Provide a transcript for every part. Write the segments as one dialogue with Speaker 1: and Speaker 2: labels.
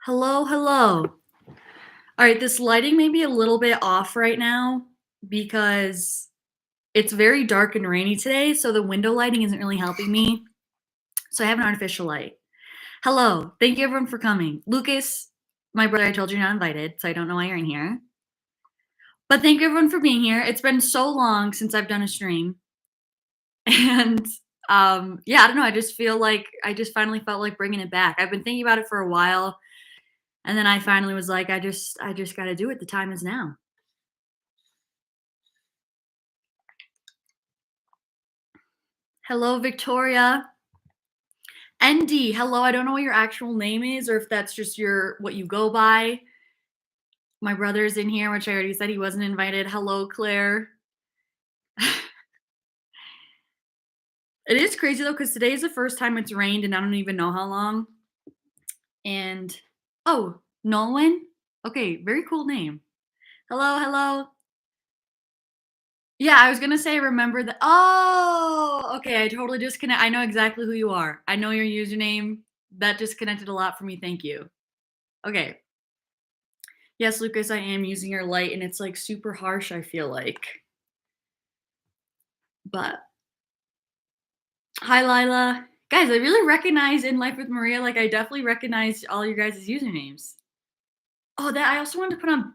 Speaker 1: Hello, hello. All right, this lighting may be a little bit off right now because it's very dark and rainy today, so the window lighting isn't really helping me. So I have an artificial light. Hello. Thank you everyone for coming. Lucas, my brother, I told you you're not invited, so I don't know why you're in here. But thank you everyone for being here. It's been so long since I've done a stream. And yeah, I don't know, I just feel like I just finally felt like bringing it back. I've been thinking about it for a while, and then I finally was like I just got to do it. The time is now. Hello, Victoria. ND, hello. I don't know what your actual name is or if that's just your what you go by. My brother's in here, which I already said he wasn't invited. Hello, Claire. It is crazy though, because today is the first time it's rained and I don't even know how long. And oh, Nolan? Okay, very cool name. Hello, hello. Yeah, I was gonna say remember the oh, okay, I totally disconnect. I know exactly who you are. I know your username. That disconnected a lot for me. Thank you. Okay. Yes, Lucas, I am using your light and it's like super harsh, I feel like. But hi, Lila. Guys, I really recognize in Life with Maria, like I definitely recognize all your guys' usernames. Oh, that I also wanted to put on.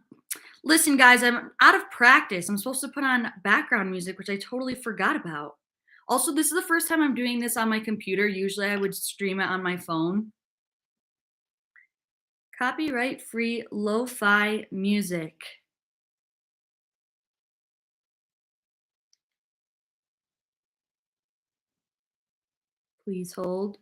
Speaker 1: Listen, guys, I'm out of practice. I'm supposed to put on background music, which I totally forgot about. Also, this is the first time I'm doing this on my computer. Usually I would stream it on my phone. Copyright free lo-fi music. Please hold.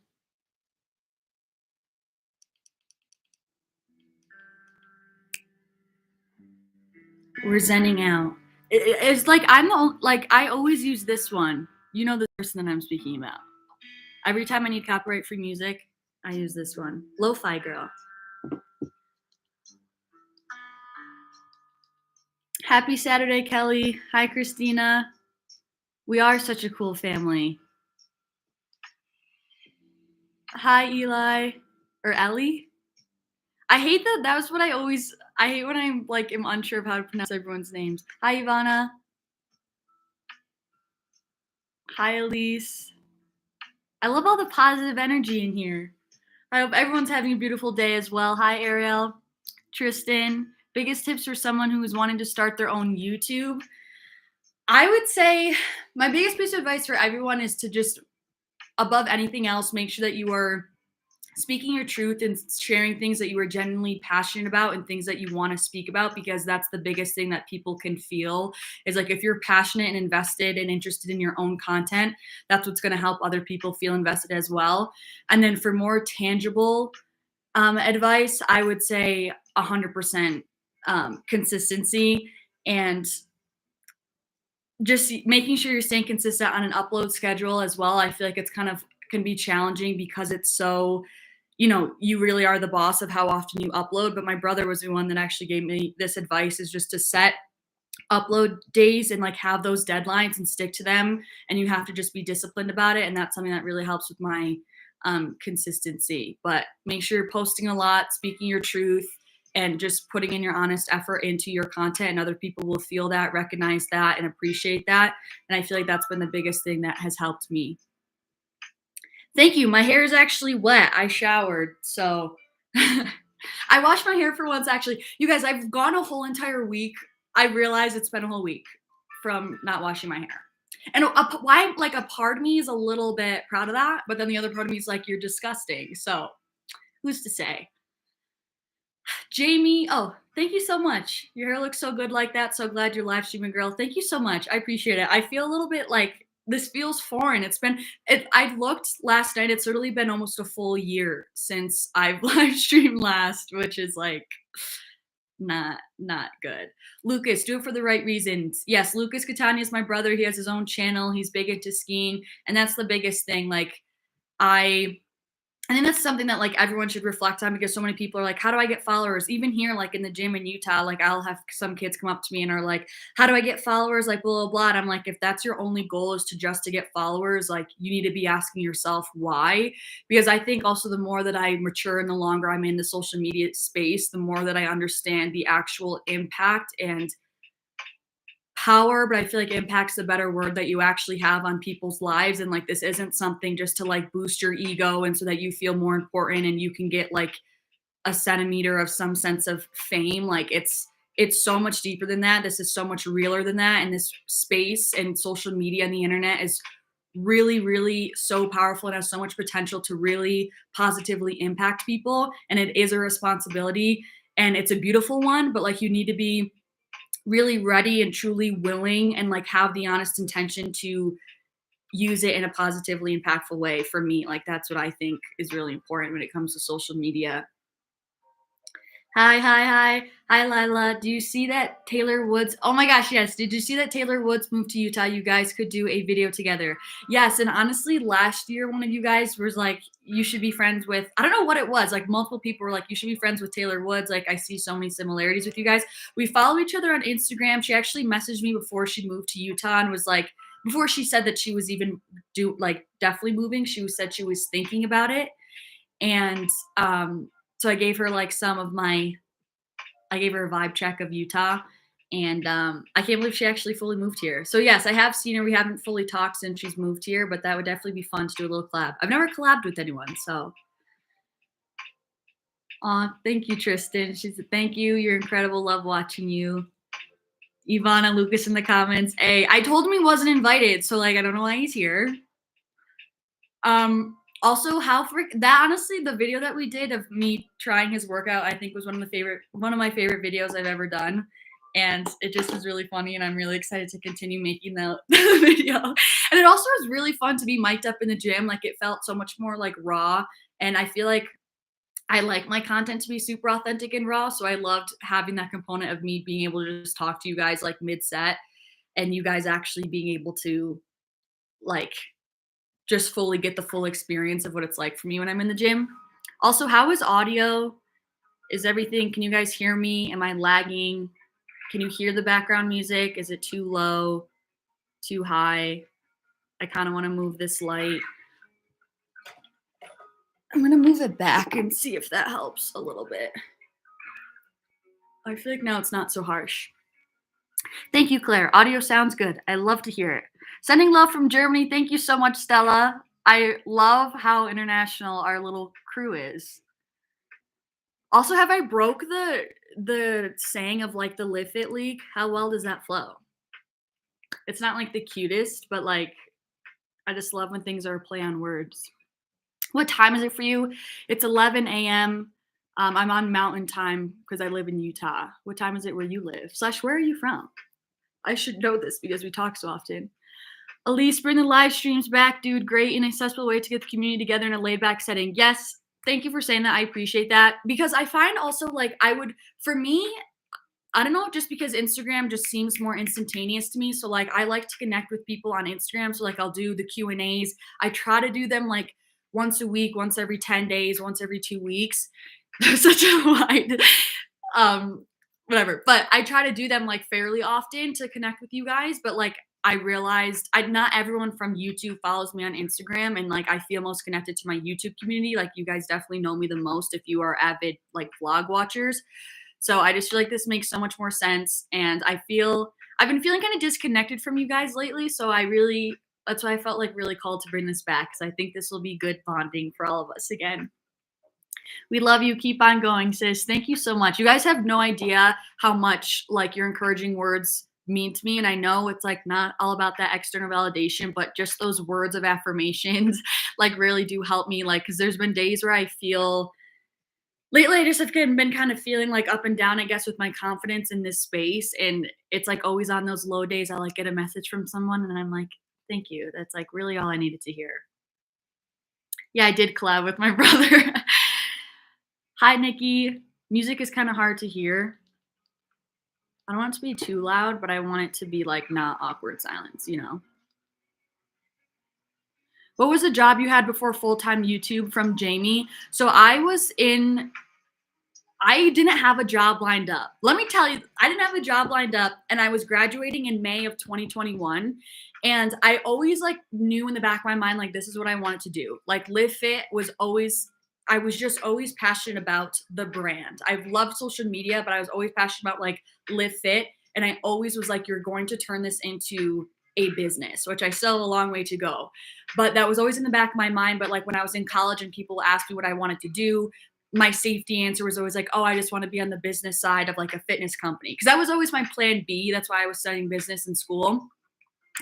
Speaker 1: We're zenning out. It's like I'm the like I always use this one. You know the person that I'm speaking about. Every time I need copyright free music, I use this one. Lo-fi girl. Happy Saturday, Kelly. Hi, Christina. We are such a cool family. Hi, Eli. Or Ellie. I hate that. That was what I hate when I'm like am unsure of how to pronounce everyone's names. Hi, Ivana. Hi, Elise. I love all the positive energy in here. I hope everyone's having a beautiful day as well. Hi, Ariel. Tristan. Biggest tips for someone who is wanting to start their own YouTube. I would say my biggest piece of advice for everyone is to just, above anything else, make sure that you are speaking your truth and sharing things that you are genuinely passionate about and things that you want to speak about, because that's the biggest thing that people can feel is like if you're passionate and invested and interested in your own content, that's what's going to help other people feel invested as well. And then for more tangible advice, I would say 100% consistency and just making sure you're staying consistent on an upload schedule as well. I feel like it's kind of can be challenging because it's so, you really are the boss of how often you upload. But my brother was the one that actually gave me this advice, is just to set upload days and like have those deadlines and stick to them. And you have to just be disciplined about it. And that's something that really helps with my consistency. But make sure you're posting a lot, speaking your truth, and just putting in your honest effort into your content, and other people will feel that, recognize that, and appreciate that. And I feel like that's been the biggest thing that has helped me. Thank you. My hair is actually wet. I showered, so I washed my hair for once. Actually, you guys, I've gone a whole entire week. I realize it's been a whole week from not washing my hair. And why, like, a part of me is a little bit proud of that, but then the other part of me is like, you're disgusting. So who's to say? Jamie, oh, thank you so much. Your hair looks so good like that. So glad you're live streaming, girl. Thank you so much. I appreciate it. I feel a little bit like this feels foreign. I looked last night. It's literally been almost a full year since I've live streamed last, which is like not good. Lucas, do it for the right reasons. Yes, Lucas Catania is my brother. He has his own channel. He's big into skiing, and that's the biggest thing. Like I think that's something that like everyone should reflect on because so many people are like, how do I get followers? Even here, like in the gym in Utah, like I'll have some kids come up to me and are like, how do I get followers? Like blah blah blah. And I'm like, if that's your only goal is to just to get followers, like you need to be asking yourself why. Because I think also the more that I mature and the longer I'm in the social media space, the more that I understand the actual impact and power, but I feel like impact's the better word that you actually have on people's lives. And like this isn't something just to like boost your ego and so that you feel more important and you can get like a centimeter of some sense of fame. Like it's so much deeper than that. This is so much realer than that. And this space and social media and the internet is really, really so powerful and has so much potential to really positively impact people. And it is a responsibility and it's a beautiful one, but like you need to be really ready and truly willing and like have the honest intention to use it in a positively impactful way. For me, like that's what I think is really important when it comes to social media. Hi, hi, hi. Hi, Lila. Do you see that Taylor Woods? Oh my gosh, yes. Did you see that Taylor Woods moved to Utah? You guys could do a video together. Yes, and honestly, last year, one of you guys was like, you should be friends with, I don't know what it was. Like, multiple people were like, you should be friends with Taylor Woods. Like, I see so many similarities with you guys. We follow each other on Instagram. She actually messaged me before she moved to Utah and was like, before she said that she was even definitely moving, said she was thinking about it. And so I gave her like I gave her a vibe check of Utah, and I can't believe she actually fully moved here. So yes, I have seen her. We haven't fully talked since she's moved here, but that would definitely be fun to do a little collab. I've never collabed with anyone, so. Aw, thank you, Tristan. She said, thank you. You're incredible. Love watching you. Ivana Lucas in the comments. Hey, I told him he wasn't invited, so like I don't know why he's here. Also, that honestly, the video that we did of me trying his workout, I think was one of my favorite videos I've ever done. And it just was really funny, and I'm really excited to continue making the video. And it also was really fun to be mic'd up in the gym. Like it felt so much more like raw. And I feel like I like my content to be super authentic and raw. So I loved having that component of me being able to just talk to you guys like mid-set and you guys actually being able to like just fully get the full experience of what it's like for me when I'm in the gym. Also, how is audio? Is everything, can you guys hear me? Am I lagging? Can you hear the background music? Is it too low, too high? I kind of want to move this light. I'm going to move it back and see if that helps a little bit. I feel like now it's not so harsh. Thank you, Claire. Audio sounds good. I love to hear it. Sending love from Germany. Thank you so much, Stella. I love how international our little crew is. Also, have I broke the saying of like the Live Fit League? How well does that flow? It's not like the cutest, but like I just love when things are a play on words. What time is it for you? It's 11 a.m. I'm on mountain time because I live in Utah. What time is it where you live? / where are you from? I should know this because we talk so often. Elise, bring the live streams back, dude. Great and accessible way to get the community together in a laid back setting. Yes, thank you for saying that. I appreciate that because I find also like for me, I don't know, just because Instagram just seems more instantaneous to me. So like I like to connect with people on Instagram. So like I'll do the Q&As. I try to do them like once a week, once every 10 days, once every 2 weeks. Such a wide whatever. But I try to do them like fairly often to connect with you guys. But like I realized not everyone from YouTube follows me on Instagram, and like I feel most connected to my YouTube community. Like you guys definitely know me the most if you are avid like vlog watchers. So I just feel like this makes so much more sense, and I've been feeling kind of disconnected from you guys lately. So that's why I felt like really called to bring this back because I think this will be good bonding for all of us again. We love you. Keep on going, sis. Thank you so much. You guys have no idea how much like your encouraging words mean to me. And I know it's like not all about that external validation, but just those words of affirmations like really do help me. Like, cause there's been days where I feel lately I just have been kind of feeling like up and down, I guess, with my confidence in this space. And it's like always on those low days, I like get a message from someone and I'm like, thank you. That's like really all I needed to hear. Yeah, I did collab with my brother. Hi, Nikki. Music is kind of hard to hear. I don't want it to be too loud, but I want it to be like not awkward silence, you know? What was the job you had before full-time YouTube? From Jamie. So I didn't have a job lined up. Let me tell you, I didn't have a job lined up, and I was graduating in May of 2021. And I always like knew in the back of my mind, like, this is what I wanted to do. Like Live Fit was always, I was just always passionate about the brand. I've loved social media, but I was always passionate about like Live Fit. And I always was like, you're going to turn this into a business, which I still have a long way to go. But that was always in the back of my mind. But like when I was in college and people asked me what I wanted to do, my safety answer was always like, oh, I just want to be on the business side of like a fitness company. Cause that was always my plan B. That's why I was studying business in school.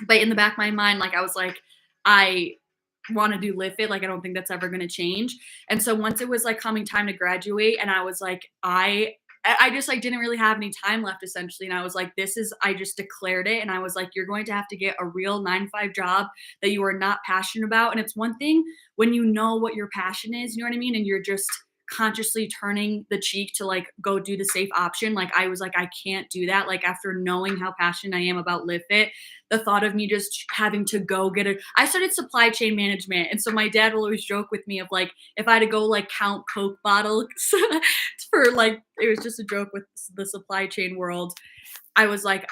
Speaker 1: But in the back of my mind, like I was like, I want to do Live Fit. Like, I don't think that's ever going to change. And so once it was like coming time to graduate, and I was like, I just like didn't really have any time left essentially. And I was like, I just declared it. And I was like, you're going to have to get a real 9 to 5 job that you are not passionate about. And it's one thing when you know what your passion is, you know what I mean? And you're just consciously turning the cheek to like go do the safe option. Like I was like, I can't do that. Like after knowing how passionate I am about Live Fit, the thought of me just having to go I started supply chain management. And so my dad will always joke with me of like, if I had to go like count Coke bottles for like, it was just a joke with the supply chain world. I was like,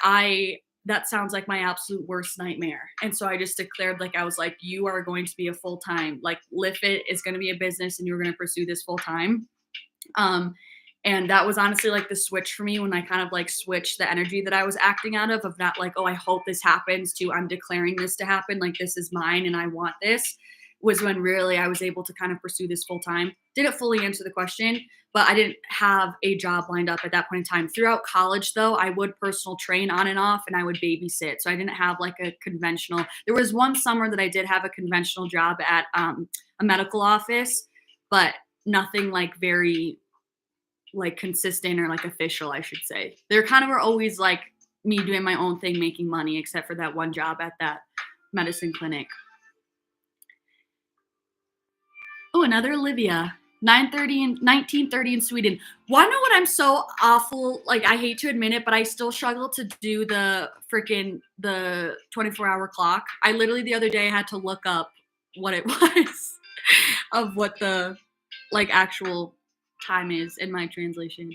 Speaker 1: that sounds like my absolute worst nightmare. And so I just declared, like, I was like, you are going to be a full-time, like Live Fit is going to be a business and you're going to pursue this full time. And that was honestly like the switch for me when I kind of like switched the energy that I was acting out of not like, oh, I hope this happens to I'm declaring this to happen. Like this is mine and I want this, was when really I was able to kind of pursue this full time. Didn't fully answer the question, but I didn't have a job lined up at that point in time. Throughout college though, I would personal train on and off and I would babysit. So I didn't have like a conventional, there was one summer that I did have a conventional job at a medical office, but nothing like very like consistent or like official, I should say. There kind of were always like me doing my own thing, making money, except for that one job at that medicine clinic. Oh, another Olivia. 1930 in Sweden. Wanna know what I'm so awful? Like, I hate to admit it, but I still struggle to do the 24-hour clock. I literally the other day had to look up what it was of what the like actual time is in my translation.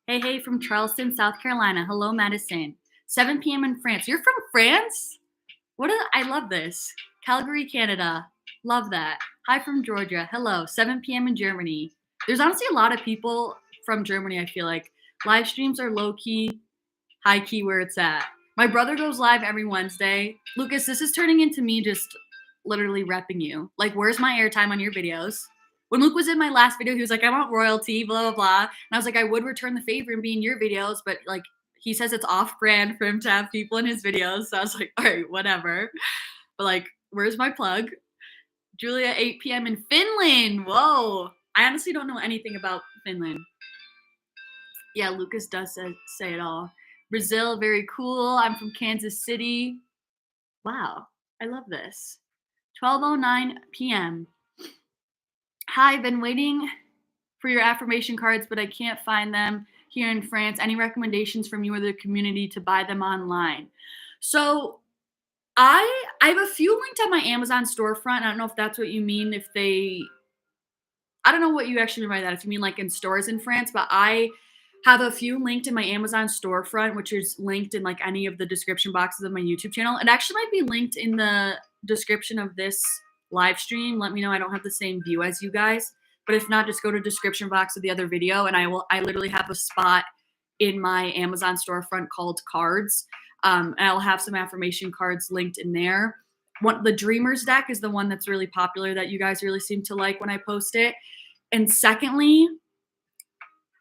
Speaker 1: Hey, from Charleston, South Carolina. Hello, Madison. 7 p.m. in France. You're from France? I love this. Calgary, Canada. Love that. Hi from Georgia. Hello. 7 p.m. in Germany. There's honestly a lot of people from Germany, I feel like. Live streams are low-key, high-key where it's at. My brother goes live every Wednesday. Lucas, this is turning into me just literally repping you. Like, where's my airtime on your videos? When Luke was in my last video, he was like, I want royalty, blah, blah, blah. And I was like, I would return the favor and be in your videos, but like, he says it's off-brand for him to have people in his videos. So I was like, all right, whatever. But like, where's my plug? Julia, 8 p.m. in Finland. Whoa. I honestly don't know anything about Finland. Yeah, Lucas does say it all. Brazil, very cool. I'm from Kansas City. Wow, I love this. 12:09 p.m. Hi, I've been waiting for your affirmation cards, but I can't find them here in France. Any recommendations from you or the community to buy them online? So I have a few linked on my Amazon storefront. I don't know if that's what you mean. I don't know what you actually mean by that. If you mean like in stores in France, but I have a few linked in my Amazon storefront, which is linked in like any of the description boxes of my YouTube channel. It actually might be linked in the description of this live stream. Let me know I don't have the same view as you guys, but if not, just go to description box of the other video and I literally have a spot in my Amazon storefront called cards. And I'll have some affirmation cards linked in there. The Dreamers deck is the one that's really popular that you guys really seem to like when I post it. And secondly,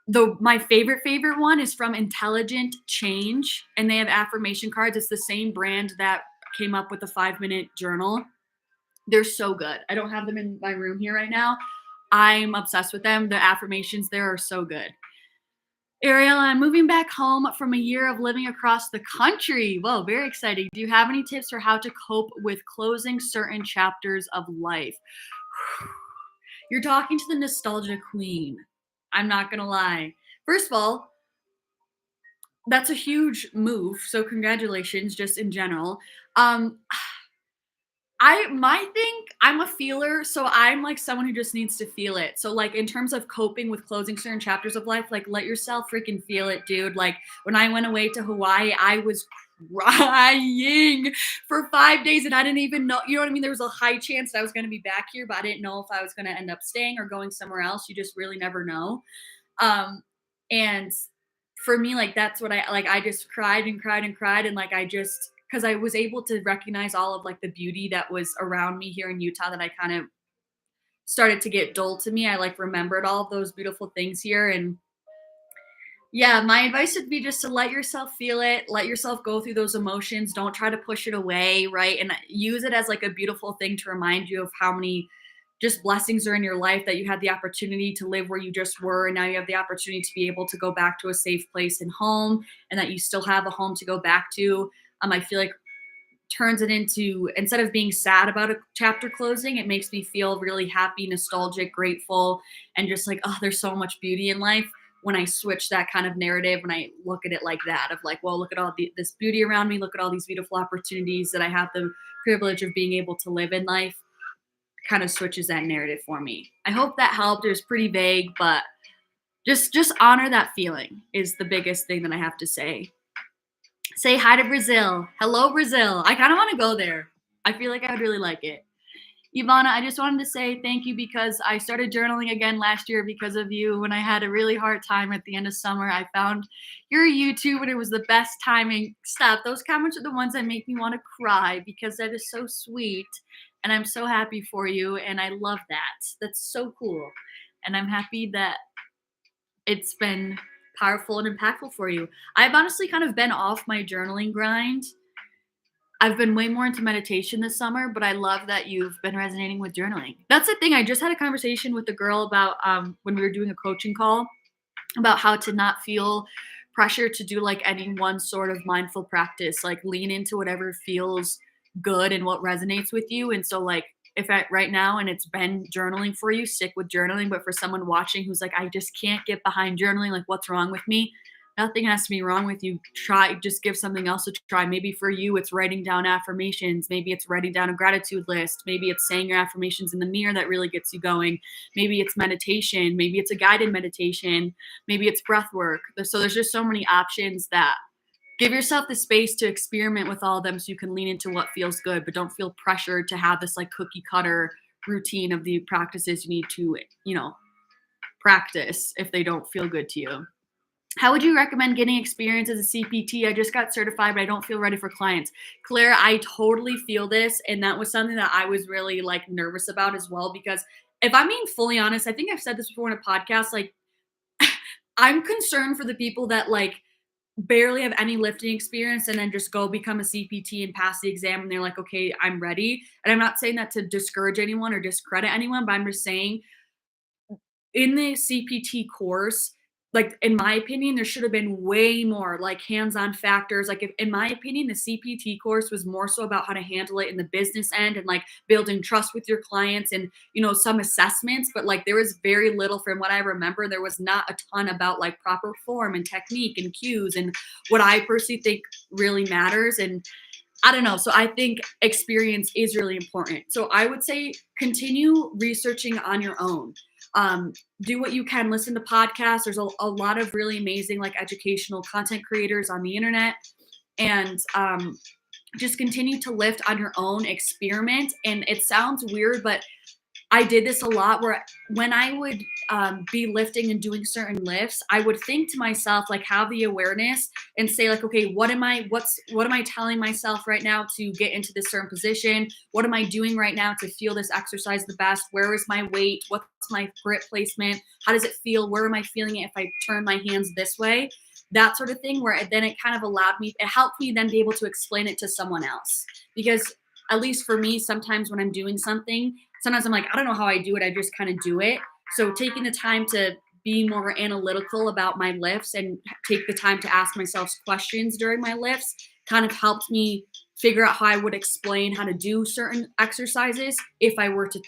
Speaker 1: my favorite one is from Intelligent Change, and they have affirmation cards. It's the same brand that came up with the 5-minute journal. They're so good. I don't have them in my room here right now. I'm obsessed with them. The affirmations there are so good. Ariel, I'm moving back home from a year of living across the country. Whoa, very exciting. Do you have any tips for how to cope with closing certain chapters of life? You're talking to the nostalgia queen. I'm not going to lie. First of all, that's a huge move. So congratulations just in general. I'm a feeler, so I'm like someone who just needs to feel it. So like in terms of coping with closing certain chapters of life, like let yourself freaking feel it, dude. Like when I went away to Hawaii, I was crying for 5 days and I didn't even know, you know what I mean? There was a high chance that I was going to be back here, but I didn't know if I was going to end up staying or going somewhere else. You just really never know. Um, and for me, like that's what I just cried and cried and cried. And like, I just, cause I was able to recognize all of like the beauty that was around me here in Utah that I kind of started to get dull to me. I like remembered all of those beautiful things here. And yeah, my advice would be just to let yourself feel it, let yourself go through those emotions. Don't try to push it away, right? And use it as like a beautiful thing to remind you of how many just blessings are in your life, that you had the opportunity to live where you just were, and now you have the opportunity to be able to go back to a safe place and home, and that you still have a home to go back to. I feel like turns it into, instead of being sad about a chapter closing, it makes me feel really happy, nostalgic, grateful, and just like, oh, there's so much beauty in life when I switch that kind of narrative, when I look at it like that, of like, well, look at all this beauty around me, look at all these beautiful opportunities that I have the privilege of being able to live in life. Kind of switches that narrative for me. I hope that helped. It was pretty vague, but just honor that feeling is the biggest thing that I have to say. Say hi to Brazil. Hello, Brazil. I kind of want to go there. I feel like I would really like it. Ivana, I just wanted to say thank you because I started journaling again last year because of you. When I had a really hard time at the end of summer, I found your YouTube and it was the best timing. Stop. Those comments are the ones that make me want to cry because that is so sweet. And I'm so happy for you. And I love that. That's so cool. And I'm happy that it's been powerful and impactful for you. I've honestly kind of been off my journaling grind. I've been way more into meditation this summer, but I love that you've been resonating with journaling. That's the thing. I just had a conversation with a girl about when we were doing a coaching call about how to not feel pressure to do like any one sort of mindful practice, like lean into whatever feels good and what resonates with you. And so like if right now and it's been journaling for you, stick with journaling. But for someone watching who's like, I just can't get behind journaling, like what's wrong with me? Nothing has to be wrong with you. Try, just give something else a try. Maybe for you, it's writing down affirmations. Maybe it's writing down a gratitude list. Maybe it's saying your affirmations in the mirror that really gets you going. Maybe it's meditation. Maybe it's a guided meditation. Maybe it's breath work. So there's just so many options that give yourself the space to experiment with all of them so you can lean into what feels good, but don't feel pressured to have this like cookie cutter routine of the practices you need to, practice if they don't feel good to you. How would you recommend getting experience as a CPT? I just got certified, but I don't feel ready for clients. Claire, I totally feel this. And that was something that I was really like nervous about as well, because if I'm being fully honest, I think I've said this before in a podcast, like I'm concerned for the people that like barely have any lifting experience and then just go become a CPT and pass the exam and they're like, okay, I'm ready. And I'm not saying that to discourage anyone or discredit anyone, but I'm just saying in the CPT course, like in my opinion, there should have been way more like hands-on factors. Like if, in my opinion, the CPT course was more so about how to handle it in the business end and like building trust with your clients and, some assessments, but like there was very little from what I remember. There was not a ton about like proper form and technique and cues and what I personally think really matters. And I don't know. So I think experience is really important. So I would say continue researching on your own. Do what you can, listen to podcasts. There's a lot of really amazing like educational content creators on the internet, and just continue to lift on your own, experiment. And it sounds weird, but I did this a lot where when I would be lifting and doing certain lifts, I would think to myself, like have the awareness and say like, okay, what am I telling myself right now to get into this certain position? What am I doing right now to feel this exercise the best? Where is my weight? What's my grip placement? How does it feel? Where am I feeling it if I turn my hands this way? That sort of thing, where then it kind of it helped me then be able to explain it to someone else. Because at least for me, sometimes when I'm doing something, sometimes I'm like, I don't know how I do it. I just kind of do it. So taking the time to be more analytical about my lifts and take the time to ask myself questions during my lifts kind of helped me figure out how I would explain how to do certain exercises if I were to,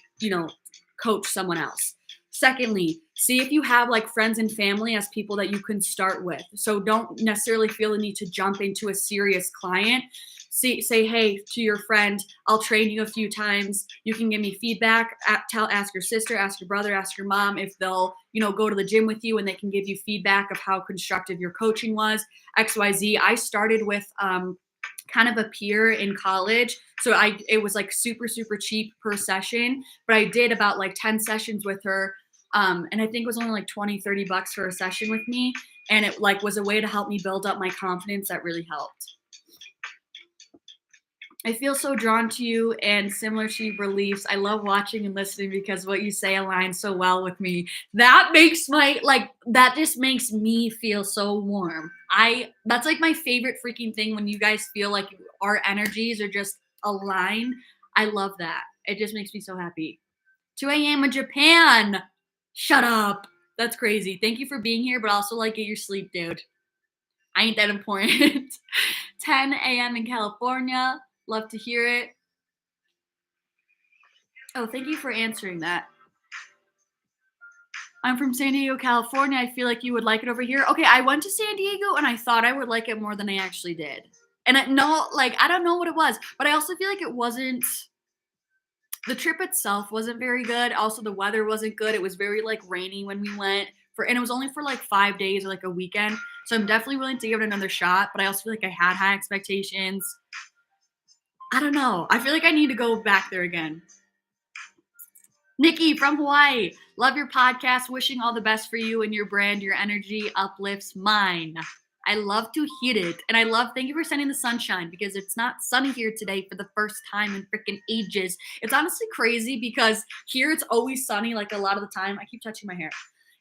Speaker 1: coach someone else. Secondly, see if you have like friends and family as people that you can start with. So don't necessarily feel the need to jump into a serious client. say hey to your friend, I'll train you a few times. You can give me feedback. Ask your sister, ask your brother, ask your mom if they'll, go to the gym with you and they can give you feedback of how constructive your coaching was, XYZ. I started with kind of a peer in college. So it was like super, super cheap per session, but I did about like 10 sessions with her. And I think it was only like 20, $30 for a session with me. And it like was a way to help me build up my confidence that really helped. I feel so drawn to you and similar to your beliefs. I love watching and listening because what you say aligns so well with me. That makes that just makes me feel so warm. That's like my favorite freaking thing when you guys feel like our energies are just aligned. I love that. It just makes me so happy. 2 a.m. in Japan. Shut up. That's crazy. Thank you for being here, but also like get your sleep, dude. I ain't that important. 10 a.m. in California. Love to hear it. Oh, thank you for answering that. I'm from San Diego, California. I feel like you would like it over here. Okay, I went to San Diego and I thought I would like it more than I actually did. And I don't know what it was, but I also feel like it wasn't, the trip itself wasn't very good. Also, the weather wasn't good. It was very like rainy when we went and it was only for like 5 days or like a weekend. So I'm definitely willing to give it another shot, but I also feel like I had high expectations. I don't know. I feel like I need to go back there again. Nikki from Hawaii. Love your podcast. Wishing all the best for you and your brand. Your energy uplifts mine. I love to hear it. And thank you for sending the sunshine because it's not sunny here today for the first time in freaking ages. It's honestly crazy because here it's always sunny like a lot of the time. I keep touching my hair.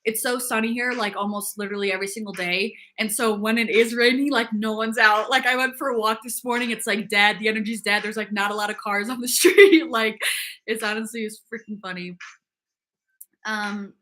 Speaker 1: It's so sunny here, like almost literally every single day. And so when it is rainy, like no one's out. Like I went for a walk this morning. It's like dead. The energy's dead. There's like not a lot of cars on the street. Like it's freaking funny. Dang,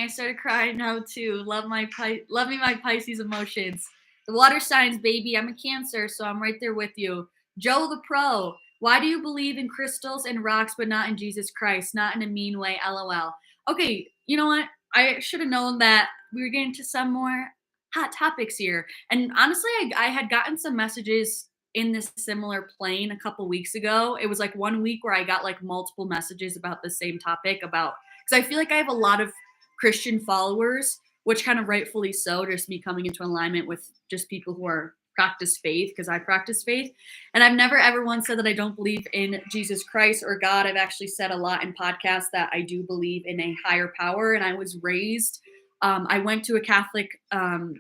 Speaker 1: I started crying now too. Love me my Pisces emotions. The water signs, baby. I'm a Cancer, so I'm right there with you. Joe the Pro. Why do you believe in crystals and rocks but not in Jesus Christ? Not in a mean way, LOL. Okay, you know what? I should have known that we were getting to some more hot topics here. And honestly, I had gotten some messages in this similar plane a couple weeks ago. It was like 1 week where I got like multiple messages about the same topic because I feel like I have a lot of Christian followers, which kind of rightfully so, just me coming into alignment with just people who are practice faith because I practice faith. And I've never ever once said that I don't believe in Jesus Christ or God. I've actually said a lot in podcasts that I do believe in a higher power. And I was raised, I went to a Catholic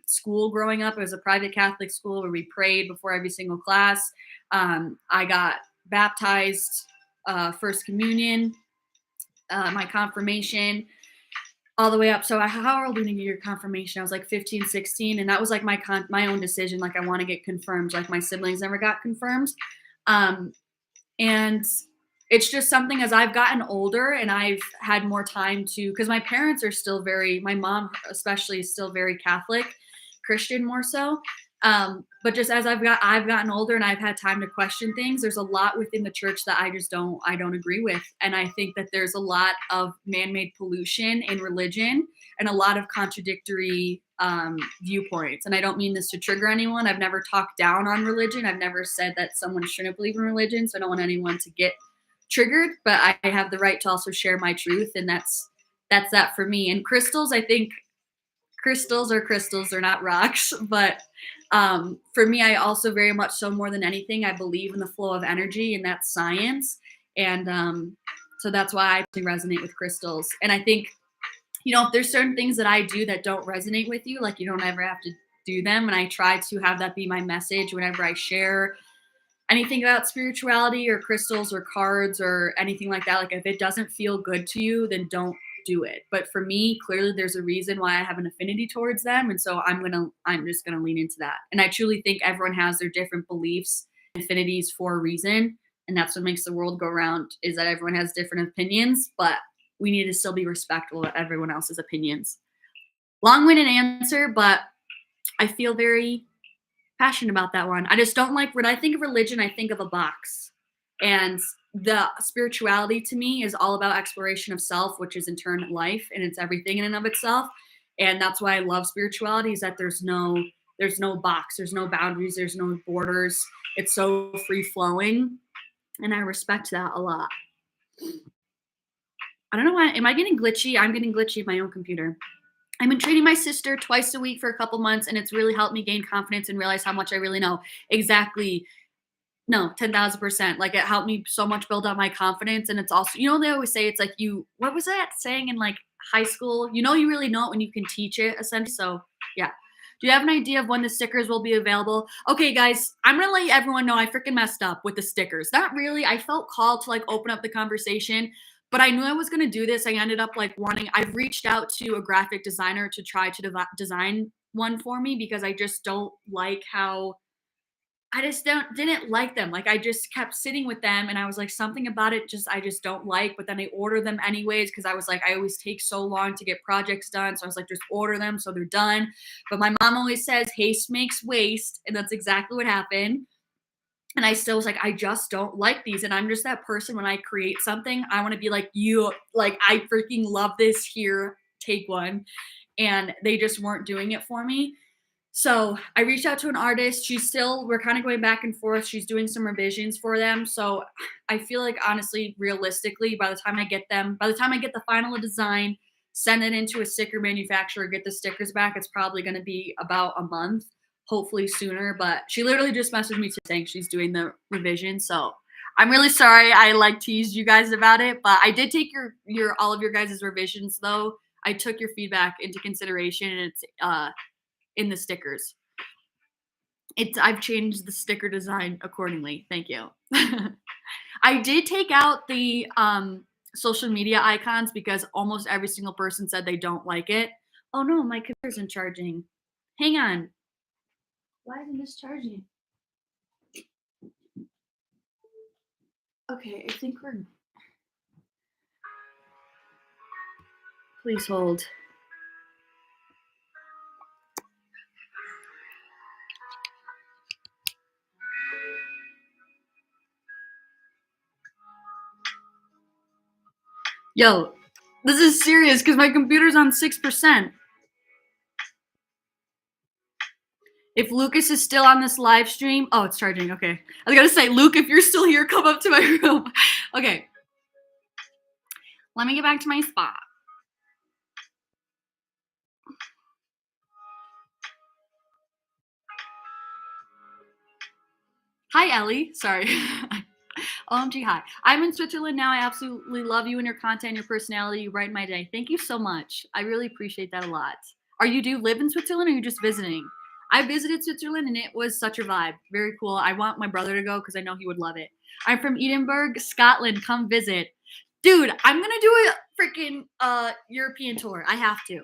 Speaker 1: school growing up. It was a private Catholic school where we prayed before every single class. I got baptized, First Communion, my confirmation, all the way up. So how old when you get your confirmation? I was like 15, 16. And that was like my own decision. Like I want to get confirmed. Like my siblings never got confirmed. And it's just something as I've gotten older and I've had more time because my parents are still my mom especially is still very Catholic, Christian more so. But just as I've gotten older and I've had time to question things, there's a lot within the church that I don't agree with. And I think that there's a lot of man-made pollution in religion and a lot of contradictory viewpoints. And I don't mean this to trigger anyone. I've never talked down on religion. I've never said that someone shouldn't believe in religion. So I don't want anyone to get triggered, but I have the right to also share my truth. And that's that for me. And crystals, I think crystals are crystals. They're not rocks, but for me, I also very much so more than anything, I believe in the flow of energy and that's science. And so that's why I resonate with crystals. And I think, if there's certain things that I do that don't resonate with you, like you don't ever have to do them. And I try to have that be my message whenever I share anything about spirituality or crystals or cards or anything like that. Like if it doesn't feel good to you, then don't do it. But for me, clearly there's a reason why I have an affinity towards them. And so I'm just going to lean into that. And I truly think everyone has their different beliefs, affinities for a reason. And that's what makes the world go round, is that everyone has different opinions, but we need to still be respectful of everyone else's opinions. Long-winded answer, but I feel very passionate about that one. I just don't like, when I think of religion, I think of a box. And the spirituality to me is all about exploration of self, which is in turn life, and it's everything in and of itself. And that's why I love spirituality, is that there's no there's no box, there's no boundaries, there's no borders. It's so free flowing. And I respect that a lot. I don't know why. Am I getting glitchy? I'm getting glitchy in my own computer. I've been training my sister twice a week for a couple months, and it's really helped me gain confidence and realize how much I really know. Exactly. No, 10,000%. Like, it helped me so much build up my confidence. And it's also, they always say it's like what was that saying in like high school? You really know it when you can teach it, essentially. So, yeah. Do you have an idea of when the stickers will be available? Okay, guys, I'm going to let everyone know I freaking messed up with the stickers. Not really. I felt called to like open up the conversation, but I knew I was going to do this. I ended up like I've reached out to a graphic designer to try to design one for me because I just don't like how didn't like them. Like, I just kept sitting with them and I was like, something about it I just don't like. But then I order them anyways because I was like, I always take so long to get projects done. So I was like, just order them so they're done. But my mom always says haste makes waste. And that's exactly what happened. And I still was like, I just don't like these. And I'm just that person when I create something, I want to be like, I freaking love this. Here, take one. And they just weren't doing it for me. So I reached out to an artist. We're kind of going back and forth. She's doing some revisions for them. So I feel like, honestly, realistically, by the time I get the final design, send it into a sticker manufacturer, get the stickers back, it's probably going to be about a month, hopefully sooner. But she literally just messaged me saying she's doing the revision. So I'm really sorry I teased you guys about it, but I did take your all of your guys' revisions though. I took your feedback into consideration, and it's in the stickers. I've changed the sticker design accordingly. Thank you. I did take out the social media icons because almost every single person said they don't like it. Oh no, my computer isn't charging. Hang on. Why isn't this charging? Okay, I think we're... Please hold. Yo, this is serious because my computer's on 6%. If Lucas is still on this live stream, oh, it's charging. Okay. I was going to say, Luke, if you're still here, come up to my room. Okay. Let me get back to my spot. Hi, Ellie. Sorry. OMG, hi. I'm in Switzerland now. I absolutely love you and your content, your personality. You brighten my day. Thank you so much. I really appreciate that a lot. Do you live in Switzerland or are you just visiting? I visited Switzerland and it was such a vibe. Very cool. I want my brother to go because I know he would love it. I'm from Edinburgh, Scotland. Come visit. Dude, I'm going to do a freaking European tour. I have to.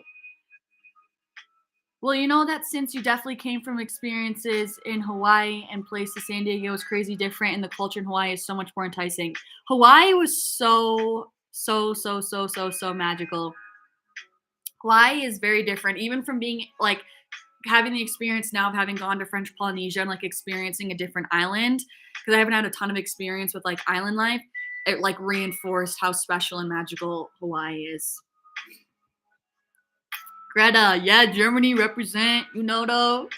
Speaker 1: Well, you know that since you definitely came from experiences in Hawaii and place to San Diego is crazy different, and the culture in Hawaii is so much more enticing. Hawaii was so magical. Hawaii is very different, even from being like having the experience now of having gone to French Polynesia and like experiencing a different island, because I haven't had a ton of experience with like island life. It like reinforced how special and magical Hawaii is. Greta, yeah, Germany represent, though.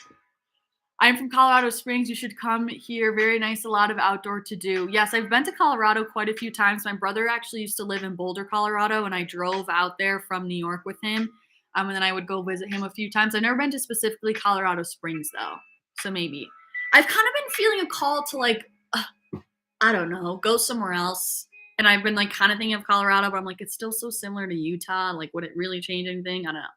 Speaker 1: I'm from Colorado Springs. You should come here. Very nice. A lot of outdoor to do. Yes, I've been to Colorado quite a few times. My brother actually used to live in Boulder, Colorado, and I drove out there from New York with him. And then I would go visit him a few times. I've never been to specifically Colorado Springs, though. So maybe. I've kind of been feeling a call to, like, I don't know, go somewhere else. And I've been, like, kind of thinking of Colorado, but I'm like, it's still so similar to Utah. Like, would it really change anything? I don't know.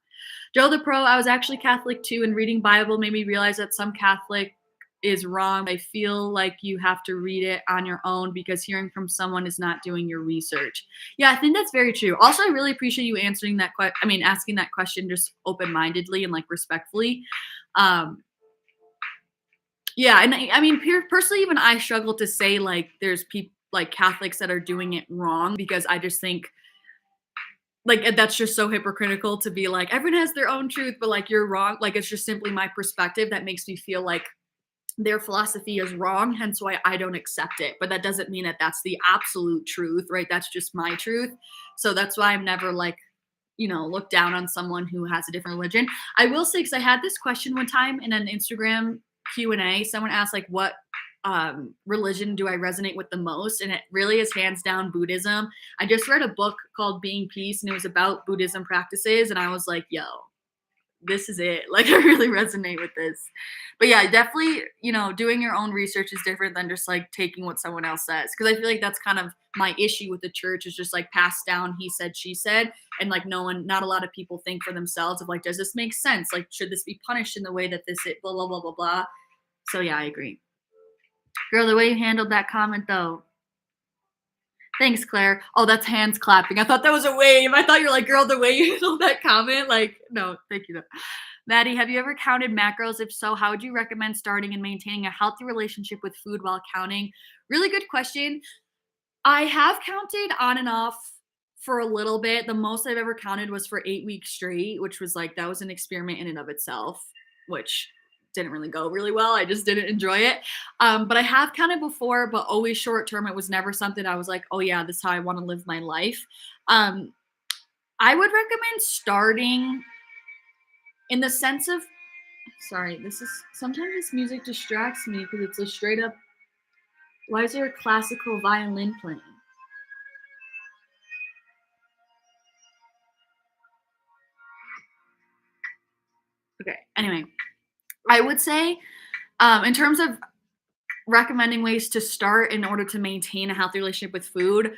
Speaker 1: Joe the Pro, I was actually Catholic too, and reading Bible made me realize that some Catholic is wrong. I feel like you have to read it on your own because hearing from someone is not doing your research. Yeah, I think that's very true. Also, I really appreciate you answering that asking that question just open-mindedly and like respectfully. Yeah, and I mean, personally, even I struggle to say like there's people like Catholics that are doing it wrong because I just think like that's just so hypocritical to be like everyone has their own truth, but like you're wrong. Like it's just simply my perspective that makes me feel like their philosophy is wrong, hence why I don't accept it. But that doesn't mean that that's the absolute truth, right? That's just my truth. So that's why I'm never like look down on someone who has a different religion. I will say, because I had this question one time in an Instagram Q&A, someone asked like, what religion do I resonate with the most? And it really is hands down Buddhism. I just read a book called Being Peace, and it was about Buddhism practices, and I was like, yo, this is it. Like, I really resonate with this. But yeah, definitely, doing your own research is different than just like taking what someone else says. Cause I feel like that's kind of my issue with the church, is just like passed down, he said, she said. And like not a lot of people think for themselves of like, does this make sense? Like, should this be punished in the way that this is, blah, blah, blah, blah, blah. So yeah, I agree. Girl, the way you handled that comment though. Thanks, Claire. Oh, that's hands clapping. I thought that was a wave. I thought you're like, girl, the way you handled that comment. Like, no, thank you. Maddie, have you ever counted macros? If so, how would you recommend starting and maintaining a healthy relationship with food while counting? Really good question. I have counted on and off for a little bit. The most I've ever counted was for 8 weeks straight, which was like, that was an experiment in and of itself, which didn't really go really well. I just didn't enjoy it. But I have counted before, but always short term. It was never something I was like, oh yeah, this is how I want to live my life. I would recommend starting in the sense of, sorry, sometimes this music distracts me because it's a straight up, why is there a classical violin playing? Okay, anyway, I would say in terms of recommending ways to start in order to maintain a healthy relationship with food,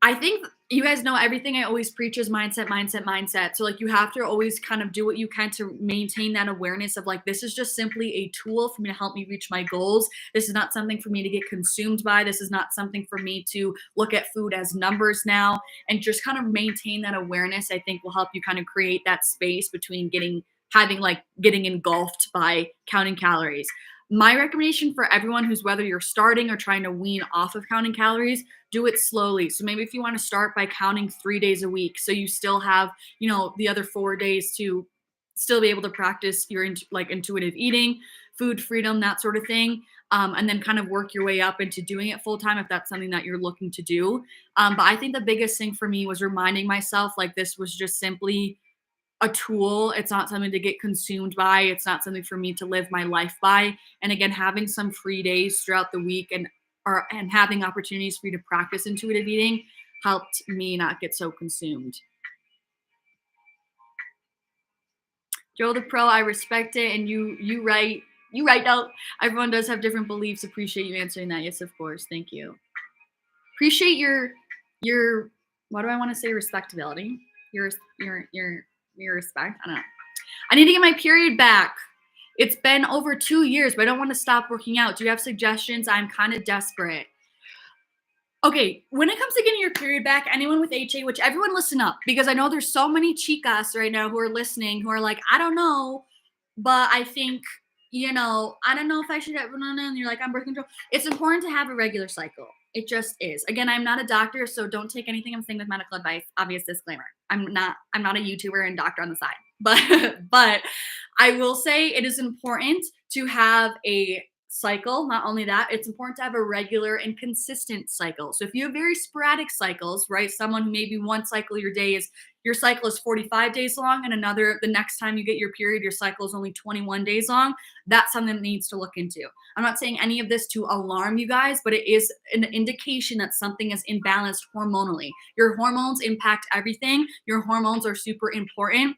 Speaker 1: I think you guys know everything I always preach is mindset, mindset, mindset. So like, you have to always kind of do what you can to maintain that awareness of like, this is just simply a tool for me to help me reach my goals. This is not something for me to get consumed by. This is not something for me to look at food as numbers now. And just kind of maintain that awareness, I think, will help you kind of create that space between getting engulfed by counting calories. My recommendation for everyone who's, whether you're starting or trying to wean off of counting calories, do it slowly. So maybe if you want to start by counting 3 days a week, so you still have, the other 4 days to still be able to practice your intuitive eating, food freedom, that sort of thing. And then kind of work your way up into doing it full time if that's something that you're looking to do. But I think the biggest thing for me was reminding myself like, this was just simply a tool. It's not something to get consumed by. It's not something for me to live my life by. And again, having some free days throughout the week and having opportunities for you to practice intuitive eating helped me not get so consumed. Joe the Pro, I respect it, and you right out. Everyone does have different beliefs. Appreciate you answering that. Yes, of course. Thank you. Appreciate your what do I want to say? Respectability. Your respect. I don't know. I need to get my period back. It's been over 2 years, but I don't want to stop working out. Do you have suggestions? I'm kind of desperate. Okay, when it comes to getting your period back, anyone with HA, which everyone listen up, because I know there's so many chicas right now who are listening who are like, I don't know, but I think, I don't know if I should have, and you're like, I'm birth control. It's important to have a regular cycle. It just is. Again, I'm not a doctor, so don't take anything I'm saying with medical advice. Obvious disclaimer. I'm not a YouTuber and doctor on the side. But I will say it is important to have a cycle. Not only that, it's important to have a regular and consistent cycle. So if you have very sporadic cycles, right? Someone who maybe one cycle your cycle is 45 days long, and the next time you get your period, your cycle is only 21 days long. That's something that needs to look into. I'm not saying any of this to alarm you guys, but it is an indication that something is imbalanced hormonally. Your hormones impact everything. Your hormones are super important.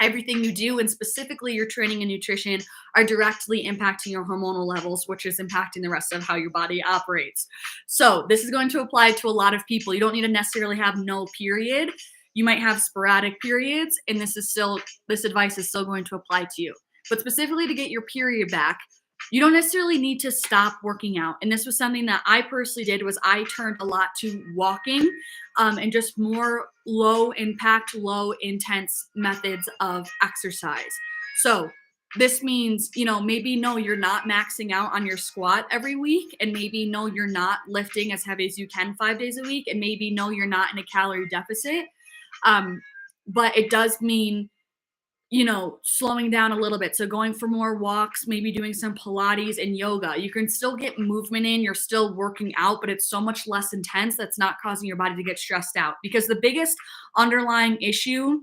Speaker 1: Everything you do, and specifically your training and nutrition, are directly impacting your hormonal levels, which is impacting the rest of how your body operates. So this is going to apply to a lot of people. You don't need to necessarily have no period. You might have sporadic periods, and this advice is still going to apply to you. But specifically to get your period back, you don't necessarily need to stop working out. And this was something that I personally did, was I turned a lot to walking and just more low impact, low intense methods of exercise. So this means, maybe no, you're not maxing out on your squat every week, and maybe no, you're not lifting as heavy as you can 5 days a week, and maybe no, you're not in a calorie deficit. But it does mean, slowing down a little bit. So going for more walks, maybe doing some Pilates and yoga. You can still get movement in. You're still working out, but it's so much less intense that's not causing your body to get stressed out. Because the biggest underlying issue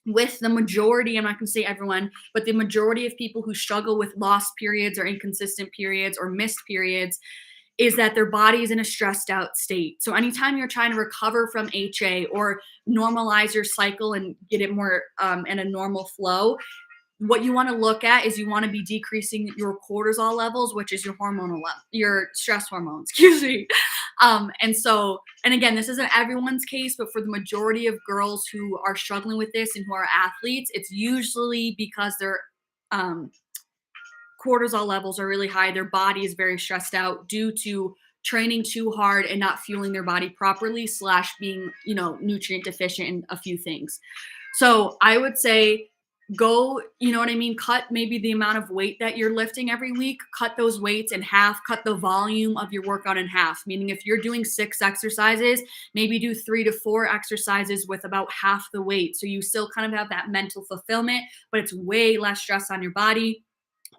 Speaker 1: with the majority, I'm not going to say everyone, but the majority of people who struggle with lost periods or inconsistent periods or missed periods is that their body is in a stressed out state. So anytime you're trying to recover from HA or normalize your cycle and get it more in a normal flow, what you want to look at is you want to be decreasing your cortisol levels, which is your hormonal level, your stress hormones, excuse me. And again, this isn't everyone's case, but for the majority of girls who are struggling with this and who are athletes, it's usually because their cortisol levels are really high. Their body is very stressed out due to training too hard and not fueling their body properly, slash being, nutrient deficient in a few things. So I would say go, you know what I mean? Cut maybe the amount of weight that you're lifting every week, cut those weights in half, cut the volume of your workout in half. Meaning if you're doing 6 exercises, maybe do 3 to 4 exercises with about half the weight. So you still kind of have that mental fulfillment, but it's way less stress on your body.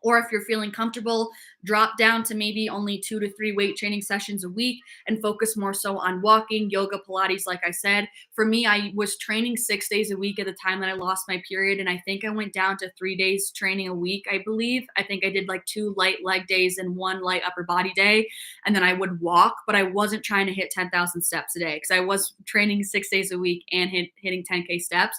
Speaker 1: Or if you're feeling comfortable, drop down to maybe only 2 to 3 weight training sessions a week and focus more so on walking, yoga, Pilates, like I said. For me, I was training 6 days a week at the time that I lost my period. And I think I went down to 3 days training a week, I believe. I think I did like 2 light leg days and 1 light upper body day. And then I would walk, but I wasn't trying to hit 10,000 steps a day because I was training 6 days a week and hitting 10K steps.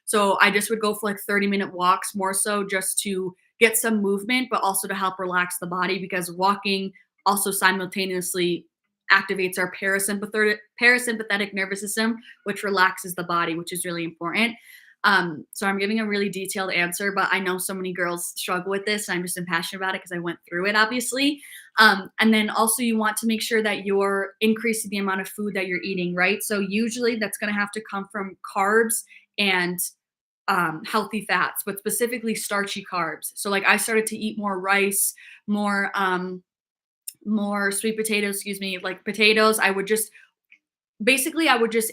Speaker 1: So I just would go for like 30-minute walks, more so just to get some movement, but also to help relax the body, because walking also simultaneously activates our parasympathetic nervous system, which relaxes the body, which is really important. So I'm giving a really detailed answer, but I know so many girls struggle with this, and I'm just impassioned about it because I went through it, obviously. And then also you want to make sure that you're increasing the amount of food that you're eating, right? So usually that's going to have to come from carbs and healthy fats, but specifically starchy carbs. So like I started to eat more rice, more sweet potatoes, like potatoes. I would just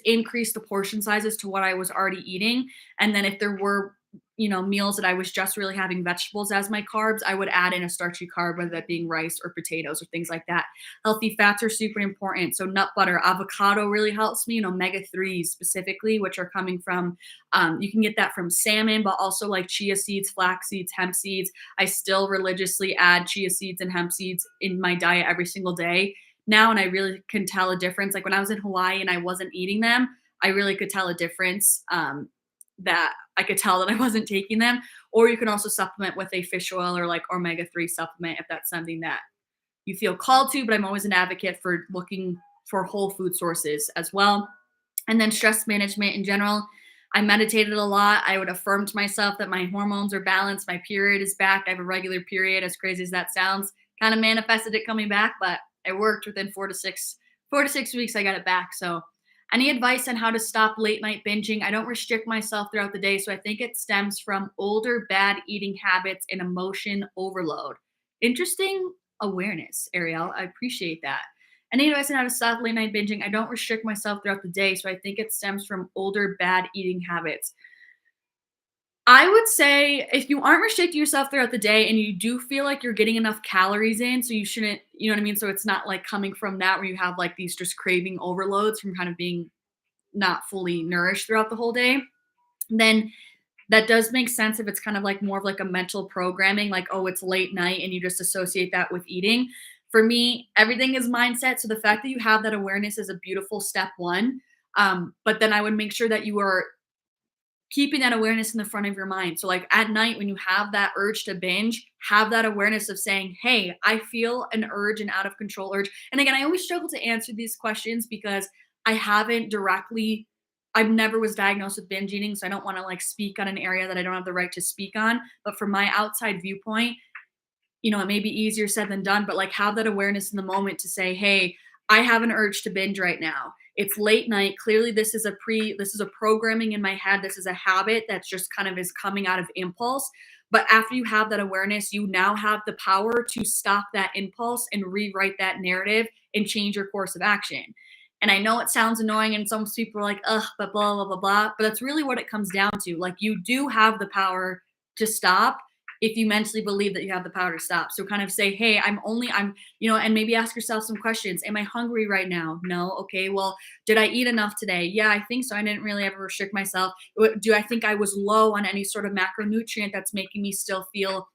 Speaker 1: increase the portion sizes to what I was already eating. And then if there were, meals that I was just really having vegetables as my carbs, I would add in a starchy carb, whether that being rice or potatoes or things like that. Healthy fats are super important. So nut butter, avocado really helps me, omega-3s specifically, which are coming from, you can get that from salmon, but also like chia seeds, flax seeds, hemp seeds. I still religiously add chia seeds and hemp seeds in my diet every single day now, and I really can tell a difference. Like when I was in Hawaii and I wasn't eating them, I really could tell a difference, that I could tell that I wasn't taking them. Or you can also supplement with a fish oil or like omega-3 supplement if that's something that you feel called to, but I'm always an advocate for looking for whole food sources as well. And then stress management in general. I meditated a lot. I would affirm to myself that my hormones are balanced, my period is back, I have a regular period, as crazy as that sounds. Kind of manifested it coming back, but it worked. Within 4 to 6 weeks, I got it back. So any advice on how to stop late night binging? I don't restrict myself throughout the day, so I think it stems from older bad eating habits and emotion overload. Interesting awareness, Ariel. I appreciate that. Any advice on how to stop late night binging? I don't restrict myself throughout the day, so I think it stems from older bad eating habits. I would say if you aren't restricting yourself throughout the day and you do feel like you're getting enough calories in, so you shouldn't, you know what I mean? So it's not like coming from that where you have like these just craving overloads from kind of being not fully nourished throughout the whole day, then that does make sense if it's kind of like more of like a mental programming, like, oh, it's late night and you just associate that with eating. For me, everything is mindset. So the fact that you have that awareness is a beautiful step one. But then I would make sure that you are keeping that awareness in the front of your mind. So like at night when you have that urge to binge, have that awareness of saying, hey, I feel an urge, an out of control urge. And again, I always struggle to answer these questions because I've never was diagnosed with binge eating. So I don't want to like speak on an area that I don't have the right to speak on. But from my outside viewpoint, it may be easier said than done, but like have that awareness in the moment to say, hey, I have an urge to binge right now. It's late night. Clearly this is a programming in my head. This is a habit that's just kind of is coming out of impulse. But after you have that awareness, you now have the power to stop that impulse and rewrite that narrative and change your course of action. And I know it sounds annoying and some people are like, ugh, but blah, blah, blah, blah. But that's really what it comes down to. Like you do have the power to stop if you mentally believe that you have the power to stop. So kind of say, hey, and maybe ask yourself some questions. Am I hungry right now? No. Okay. Well, did I eat enough today? Yeah, I think so. I didn't really ever restrict myself. Do I think I was low on any sort of macronutrient that's making me still feel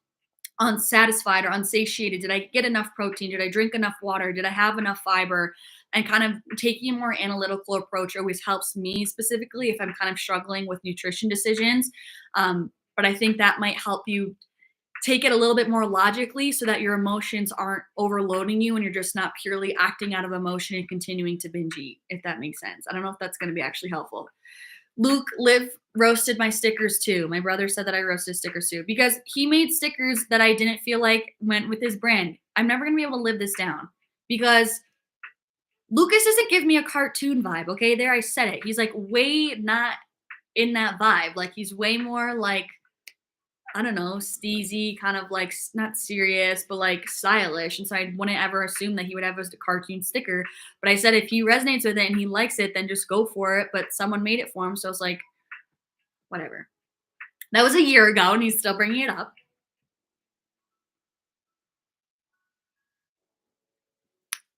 Speaker 1: unsatisfied or unsatiated? Did I get enough protein? Did I drink enough water? Did I have enough fiber? And kind of taking a more analytical approach always helps me specifically if I'm kind of struggling with nutrition decisions. But I think that might help you take it a little bit more logically so that your emotions aren't overloading you and you're just not purely acting out of emotion and continuing to binge eat, if that makes sense. I don't know if that's going to be actually helpful. Luke roasted my stickers too. My brother said that I roasted stickers too because he made stickers that I didn't feel like went with his brand. I'm never going to be able to live this down because Lucas doesn't give me a cartoon vibe. Okay, there, I said it. He's like way not in that vibe. Like he's way more like, I don't know, steezy, kind of like not serious, but like stylish. And so I wouldn't ever assume that he would have a cartoon sticker. But I said if he resonates with it and he likes it, then just go for it. But someone made it for him. So I was like, whatever. That was a year ago and he's still bringing it up.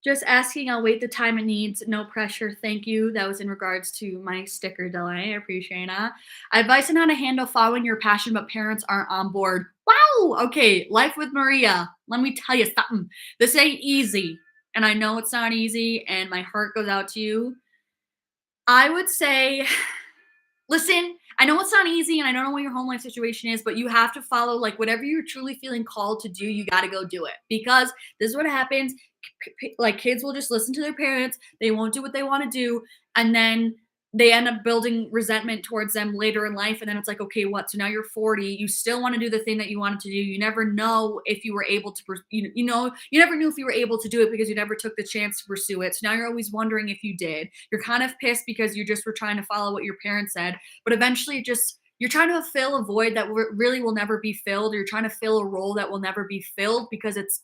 Speaker 1: Just asking, I'll wait the time it needs. No pressure. Thank you. That was in regards to my sticker delay. I appreciate that. Advice on how to handle following your passion, but parents aren't on board. Wow. Okay. Life with Maria. Let me tell you something. This ain't easy. And I know it's not easy. And my heart goes out to you. I would say, listen, I know it's not easy and I don't know what your home life situation is, but you have to follow like whatever you're truly feeling called to do, you got to go do it because this is what happens. Like kids will just listen to their parents. They won't do what they want to do. And then they end up building resentment towards them later in life. And then it's like, okay, what? So now you're 40. You still want to do the thing that you wanted to do. You never know if you were able to, you never knew if you were able to do it because you never took the chance to pursue it. So now you're always wondering if you did. You're kind of pissed because you just were trying to follow what your parents said. But eventually you're trying to fill a void that really will never be filled. Or you're trying to fill a role that will never be filled because it's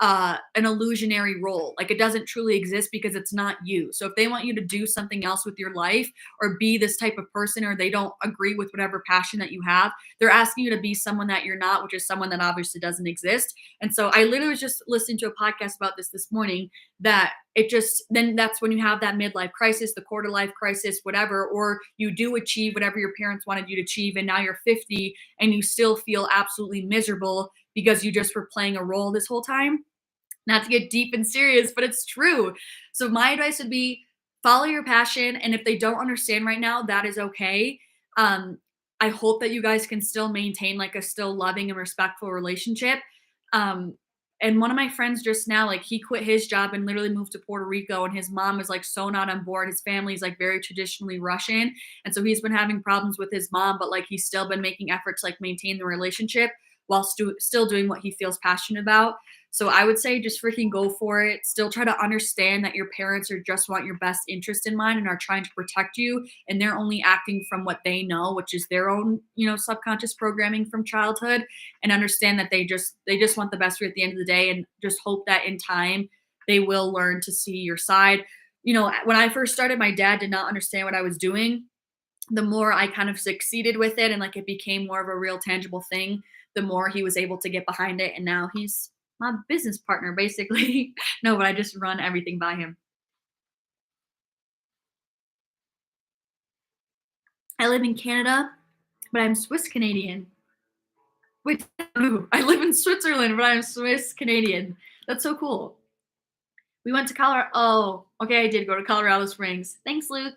Speaker 1: an illusionary role. Like it doesn't truly exist because it's not you. So if they want you to do something else with your life or be this type of person, or they don't agree with whatever passion that you have, they're asking you to be someone that you're not, which is someone that obviously doesn't exist. And so I literally was just listening to a podcast about this morning that then that's when you have that midlife crisis, the quarter life crisis, whatever, or you do achieve whatever your parents wanted you to achieve. And now you're 50 and you still feel absolutely miserable because you just were playing a role this whole time. Not to get deep and serious, but it's true. So my advice would be follow your passion. And if they don't understand right now, that is okay. I hope that you guys can still maintain like a still loving and respectful relationship. And one of my friends just now, like he quit his job and literally moved to Puerto Rico, and his mom is like so not on board. His family is like very traditionally Russian. And so he's been having problems with his mom, but like he's still been making efforts to like maintain the relationship while still doing what he feels passionate about. So I would say just freaking go for it. Still try to understand that your parents just want your best interest in mind and are trying to protect you. And they're only acting from what they know, which is their own, subconscious programming from childhood. And understand that they just want the best for you at the end of the day, and just hope that in time they will learn to see your side. When I first started, my dad did not understand what I was doing. The more I kind of succeeded with it and like it became more of a real tangible thing, the more he was able to get behind it. And now he's my business partner, basically. No, but I just run everything by him. I live in Canada, but I'm Swiss Canadian. Wait, I live in Switzerland, but I'm Swiss Canadian. That's so cool. We went to Colorado. Oh, okay, I did go to Colorado Springs. Thanks, Luke.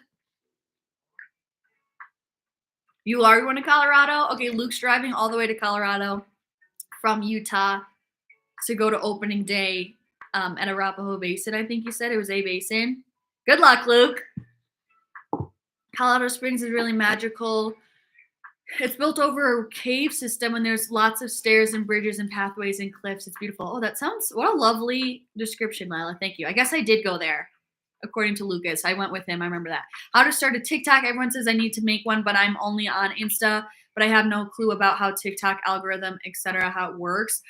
Speaker 1: You are going to Colorado? Okay, Luke's driving all the way to Colorado from Utah to go to opening day at Arapahoe Basin. I think you said it was a basin. Good luck, Luke. Colorado Springs is really magical. It's built over a cave system, and there's lots of stairs and bridges and pathways and cliffs. It's beautiful. Oh, what a lovely description, Lila. Thank you. I guess I did go there, according to Lucas. I went with him. I remember that. How to start a TikTok. Everyone says I need to make one, but I'm only on Insta. But I have no clue about how TikTok algorithm, etc., how it works.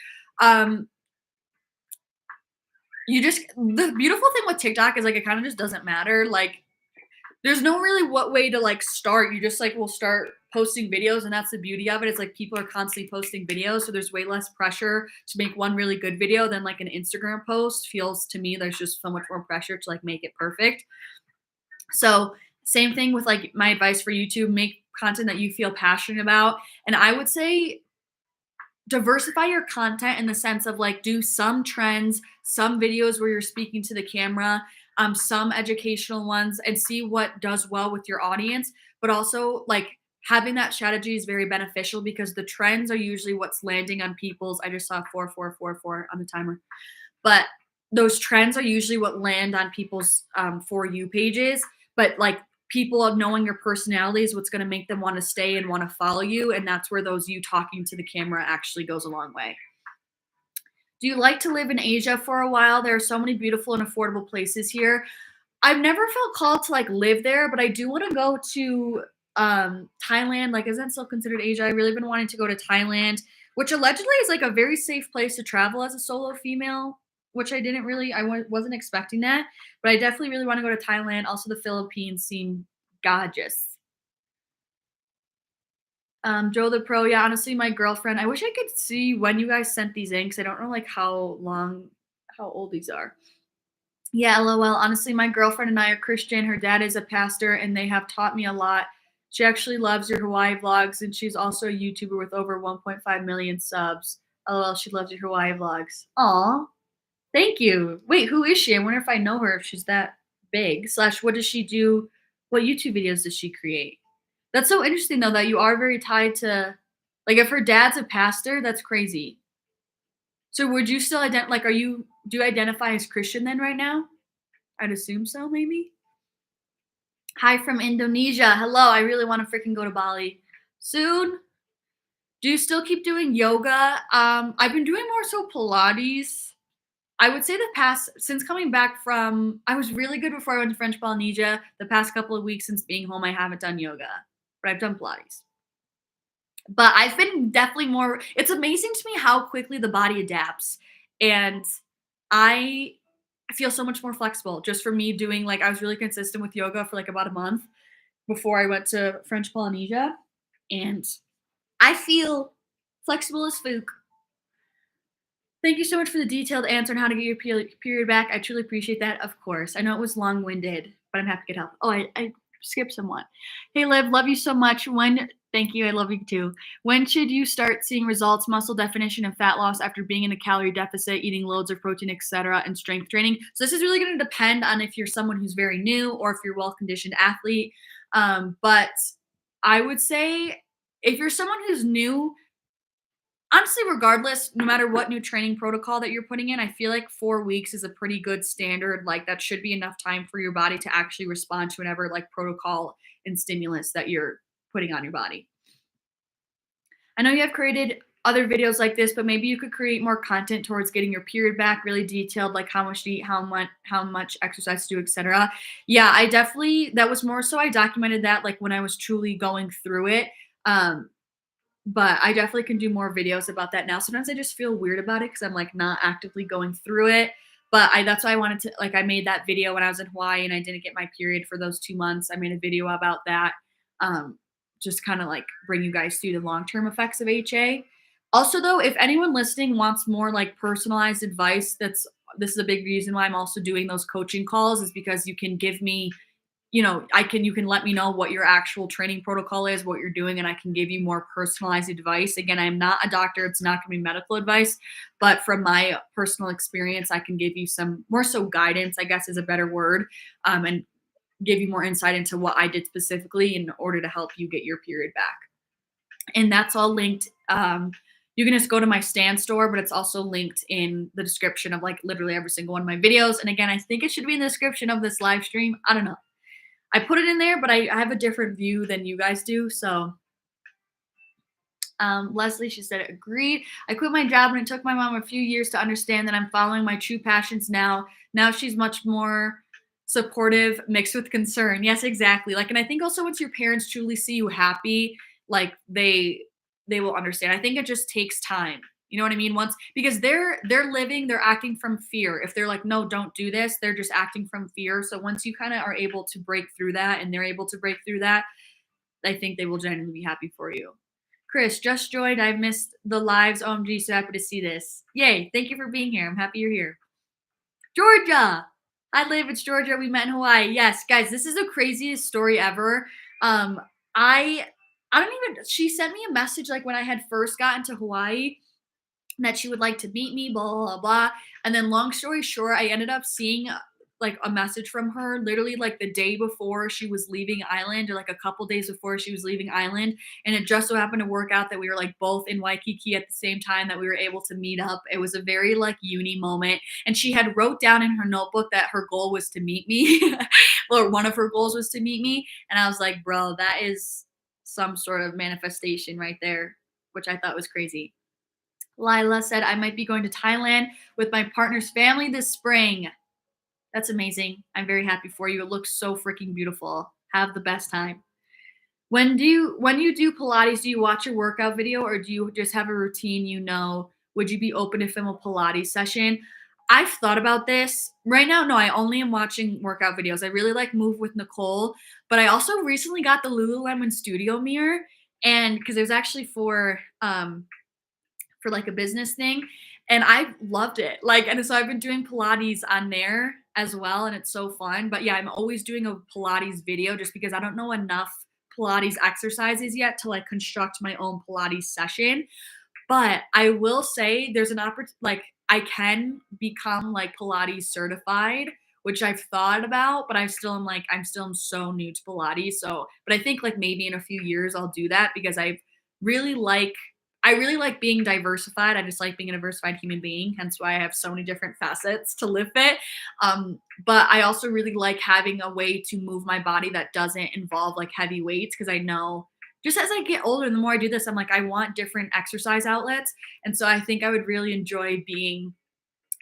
Speaker 1: The beautiful thing with TikTok is like it kind of just doesn't matter. Like there's no really what way to like start. You just like will start posting videos, and that's the beauty of it. It's like people are constantly posting videos, so there's way less pressure to make one really good video than like an Instagram post. Feels to me there's just so much more pressure to like make it perfect. So same thing with like my advice for YouTube, make content that you feel passionate about. And I would say diversify your content in the sense of like do some trends, some videos where you're speaking to the camera, some educational ones, and see what does well with your audience. But also like having that strategy is very beneficial because the trends are usually what's landing on people's. I just saw 4444 on the timer, but those trends are usually what land on people's For You pages. But like people knowing your personality is what's going to make them want to stay and want to follow you. And that's where those you talking to the camera actually goes a long way. Do you like to live in Asia for a while? There are so many beautiful and affordable places here. I've never felt called to like live there, but I do want to go to Thailand. Like, isn't it still considered Asia? I really been wanting to go to Thailand, which allegedly is like a very safe place to travel as a solo female, which I didn't really, wasn't expecting that, but I definitely really want to go to Thailand. Also, the Philippines seem gorgeous. Joe the Pro, yeah, honestly, my girlfriend, I wish I could see when you guys sent these in because I don't know like how old these are. Yeah, LOL. Honestly, my girlfriend and I are Christian. Her dad is a pastor, and they have taught me a lot. She actually loves your Hawaii vlogs, and she's also a YouTuber with over 1.5 million subs. LOL, she loves your Hawaii vlogs. Aw, thank you. Wait, who is she? I wonder if I know her, if she's that big. / what does she do? What YouTube videos does she create? That's so interesting, though, that you are very tied to, like, if her dad's a pastor, that's crazy. So would you still do you identify as Christian then right now? I'd assume so, maybe. Hi from Indonesia. Hello, I really want to freaking go to Bali soon. Do you still keep doing yoga? I've been doing more so Pilates. I would say since coming back from, I was really good before I went to French Polynesia. The past couple of weeks since being home, I haven't done yoga, but I've done Pilates. But I've been definitely more, it's amazing to me how quickly the body adapts. And I feel so much more flexible just for me doing, like, I was really consistent with yoga for like about a month before I went to French Polynesia. And I feel flexible as fook. Thank you so much for the detailed answer on how to get your period back. I truly appreciate that, of course. I know it was long-winded, but I'm happy to get help. Oh, I skipped somewhat. Hey, Liv, love you so much. Thank you, I love you too. When should you start seeing results, muscle definition, and fat loss after being in a calorie deficit, eating loads of protein, etc., and strength training? So this is really going to depend on if you're someone who's very new or if you're a well-conditioned athlete. But I would say if you're someone who's new, honestly, regardless, no matter what new training protocol that you're putting in, I feel like 4 weeks is a pretty good standard. Like that should be enough time for your body to actually respond to whatever like protocol and stimulus that you're putting on your body. I know you have created other videos like this, but maybe you could create more content towards getting your period back, really detailed, like how much to eat, how much exercise to do, etc. Yeah, that was more so I documented that like when I was truly going through it. But I definitely can do more videos about that now. Sometimes I just feel weird about it because I'm like not actively going through it. But that's why I wanted to, like, I made that video when I was in Hawaii and I didn't get my period for those 2 months. I made a video about that. Just kind of like bring you guys through the long-term effects of HA. Also, though, if anyone listening wants more like personalized advice, this is a big reason why I'm also doing those coaching calls, is because you can give me, you can let me know what your actual training protocol is, what you're doing, and I can give you more personalized advice. Again, I'm not a doctor. It's not going to be medical advice, but from my personal experience, I can give you some more so guidance, I guess is a better word, and give you more insight into what I did specifically in order to help you get your period back. And that's all linked. You can just go to my Stan store, but it's also linked in the description of like literally every single one of my videos. And again, I think it should be in the description of this live stream. I don't know. I put it in there, but I have a different view than you guys do. So Leslie, she said, agreed. I quit my job and it took my mom a few years to understand that I'm following my true passions now. Now she's much more supportive, mixed with concern. Yes, exactly. Like, and I think also once your parents truly see you happy, like they will understand. I think it just takes time. You know what I mean? Because they're acting from fear. If they're like, no, don't do this, they're just acting from fear. So once you kind of are able to break through that and they're able to break through that, I think they will genuinely be happy for you. Chris, just joined. I've missed the lives. OMG, so happy to see this. Yay, thank you for being here. I'm happy you're here. Georgia. I live. It's Georgia. We met in Hawaii. Yes, guys, this is the craziest story ever. I don't even. She sent me a message like when I had first gotten to Hawaii that she would like to meet me. Blah blah blah. And then, long story short, I ended up seeing like a message from her literally like the day before she was leaving island, or like a couple days before she was leaving island, and it just so happened to work out that we were like both in Waikiki at the same time, that we were able to meet up. It was a very like uni moment, and she had wrote down in her notebook that her goal was to meet me or one of her goals was to meet me, and I was like, bro, that is some sort of manifestation right there, which I thought was crazy. Lila said, I might be going to Thailand with my partner's family this spring. That's amazing. I'm very happy for you. It looks so freaking beautiful. Have the best time. When you do Pilates, do you watch a workout video, or do you just have a routine you know? Would you be open to film a Pilates session? I've thought about this. Right now, no, I only am watching workout videos. I really like Move with Nicole, but I also recently got the Lululemon Studio mirror, and because it was actually for like a business thing, and I loved it. Like, and so I've been doing Pilates on there as well, and it's so fun. But yeah, I'm always doing a Pilates video just because I don't know enough Pilates exercises yet to like construct my own Pilates session. But I will say there's an opportunity, like I can become like Pilates certified, which I've thought about, but I'm still so new to Pilates. So, but I think like maybe in a few years I'll do that, because really like I really like being diversified. I just like being a diversified human being, hence why I have so many different facets to Live Fit. But I also really like having a way to move my body that doesn't involve like heavy weights, because I know just as I get older, the more I do this, I'm like, I want different exercise outlets. And so I think I would really enjoy being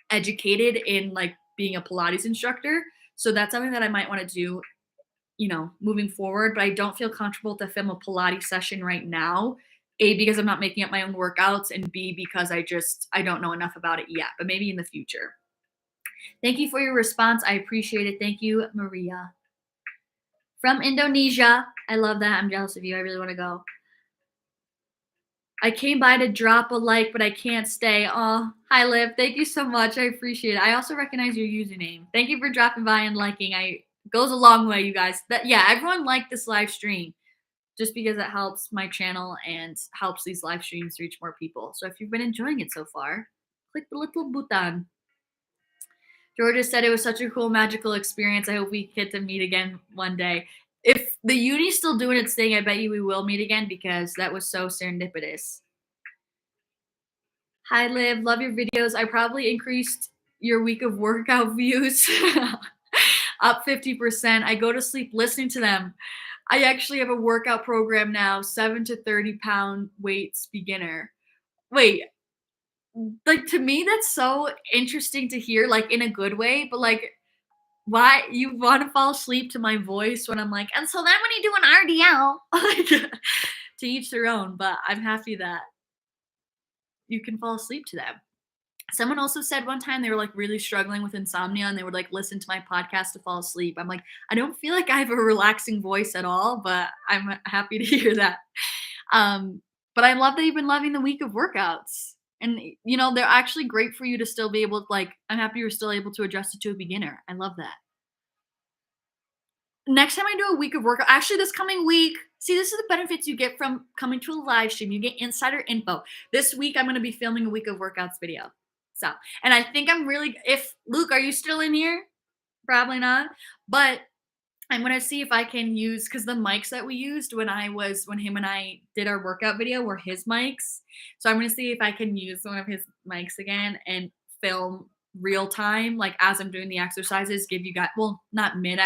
Speaker 1: educated in like being a Pilates instructor. So that's something that I might want to do, moving forward. But I don't feel comfortable to film a Pilates session right now. A, because I'm not making up my own workouts, and B, because I don't know enough about it yet, but maybe in the future. Thank you for your response. I appreciate it. Thank you, Maria. From Indonesia. I love that. I'm jealous of you. I really want to go. I came by to drop a like, but I can't stay. Oh, hi, Liv. Thank you so much. I appreciate it. I also recognize your username. Thank you for dropping by and liking. It goes a long way, you guys. Everyone liked this live stream, just because it helps my channel and helps these live streams reach more people. So if you've been enjoying it so far, click the little button. Georgia said it was such a cool, magical experience. I hope we get to meet again one day. If the uni's still doing its thing, I bet you we will meet again, because that was so serendipitous. Hi, Liv. Love your videos. I probably increased your week of workout views up 50%. I go to sleep listening to them. I actually have a workout program now, 7 to 30 pound weights beginner. Wait, like to me, that's so interesting to hear, like in a good way, but like, why you want to fall asleep to my voice when I'm like, and so then when you do an RDL, like, to each their own, but I'm happy that you can fall asleep to them. Someone also said one time they were like really struggling with insomnia, and they would like listen to my podcast to fall asleep. I'm like, I don't feel like I have a relaxing voice at all, but I'm happy to hear that. But I love that you've been loving the week of workouts, and they're actually great for you to still be able to, like, I'm happy you're still able to adjust it to a beginner. I love that. Next time I do a week of workout, actually this coming week, see, this is the benefits you get from coming to a live stream. You get insider info. This week I'm going to be filming a week of workouts video. So, and I think if Luke, are you still in here? Probably not. But I'm going to see if I can use, because the mics that we used when him and I did our workout video were his mics. So I'm going to see if I can use one of his mics again and film real time, like as I'm doing the exercises, give you guys, well, not mid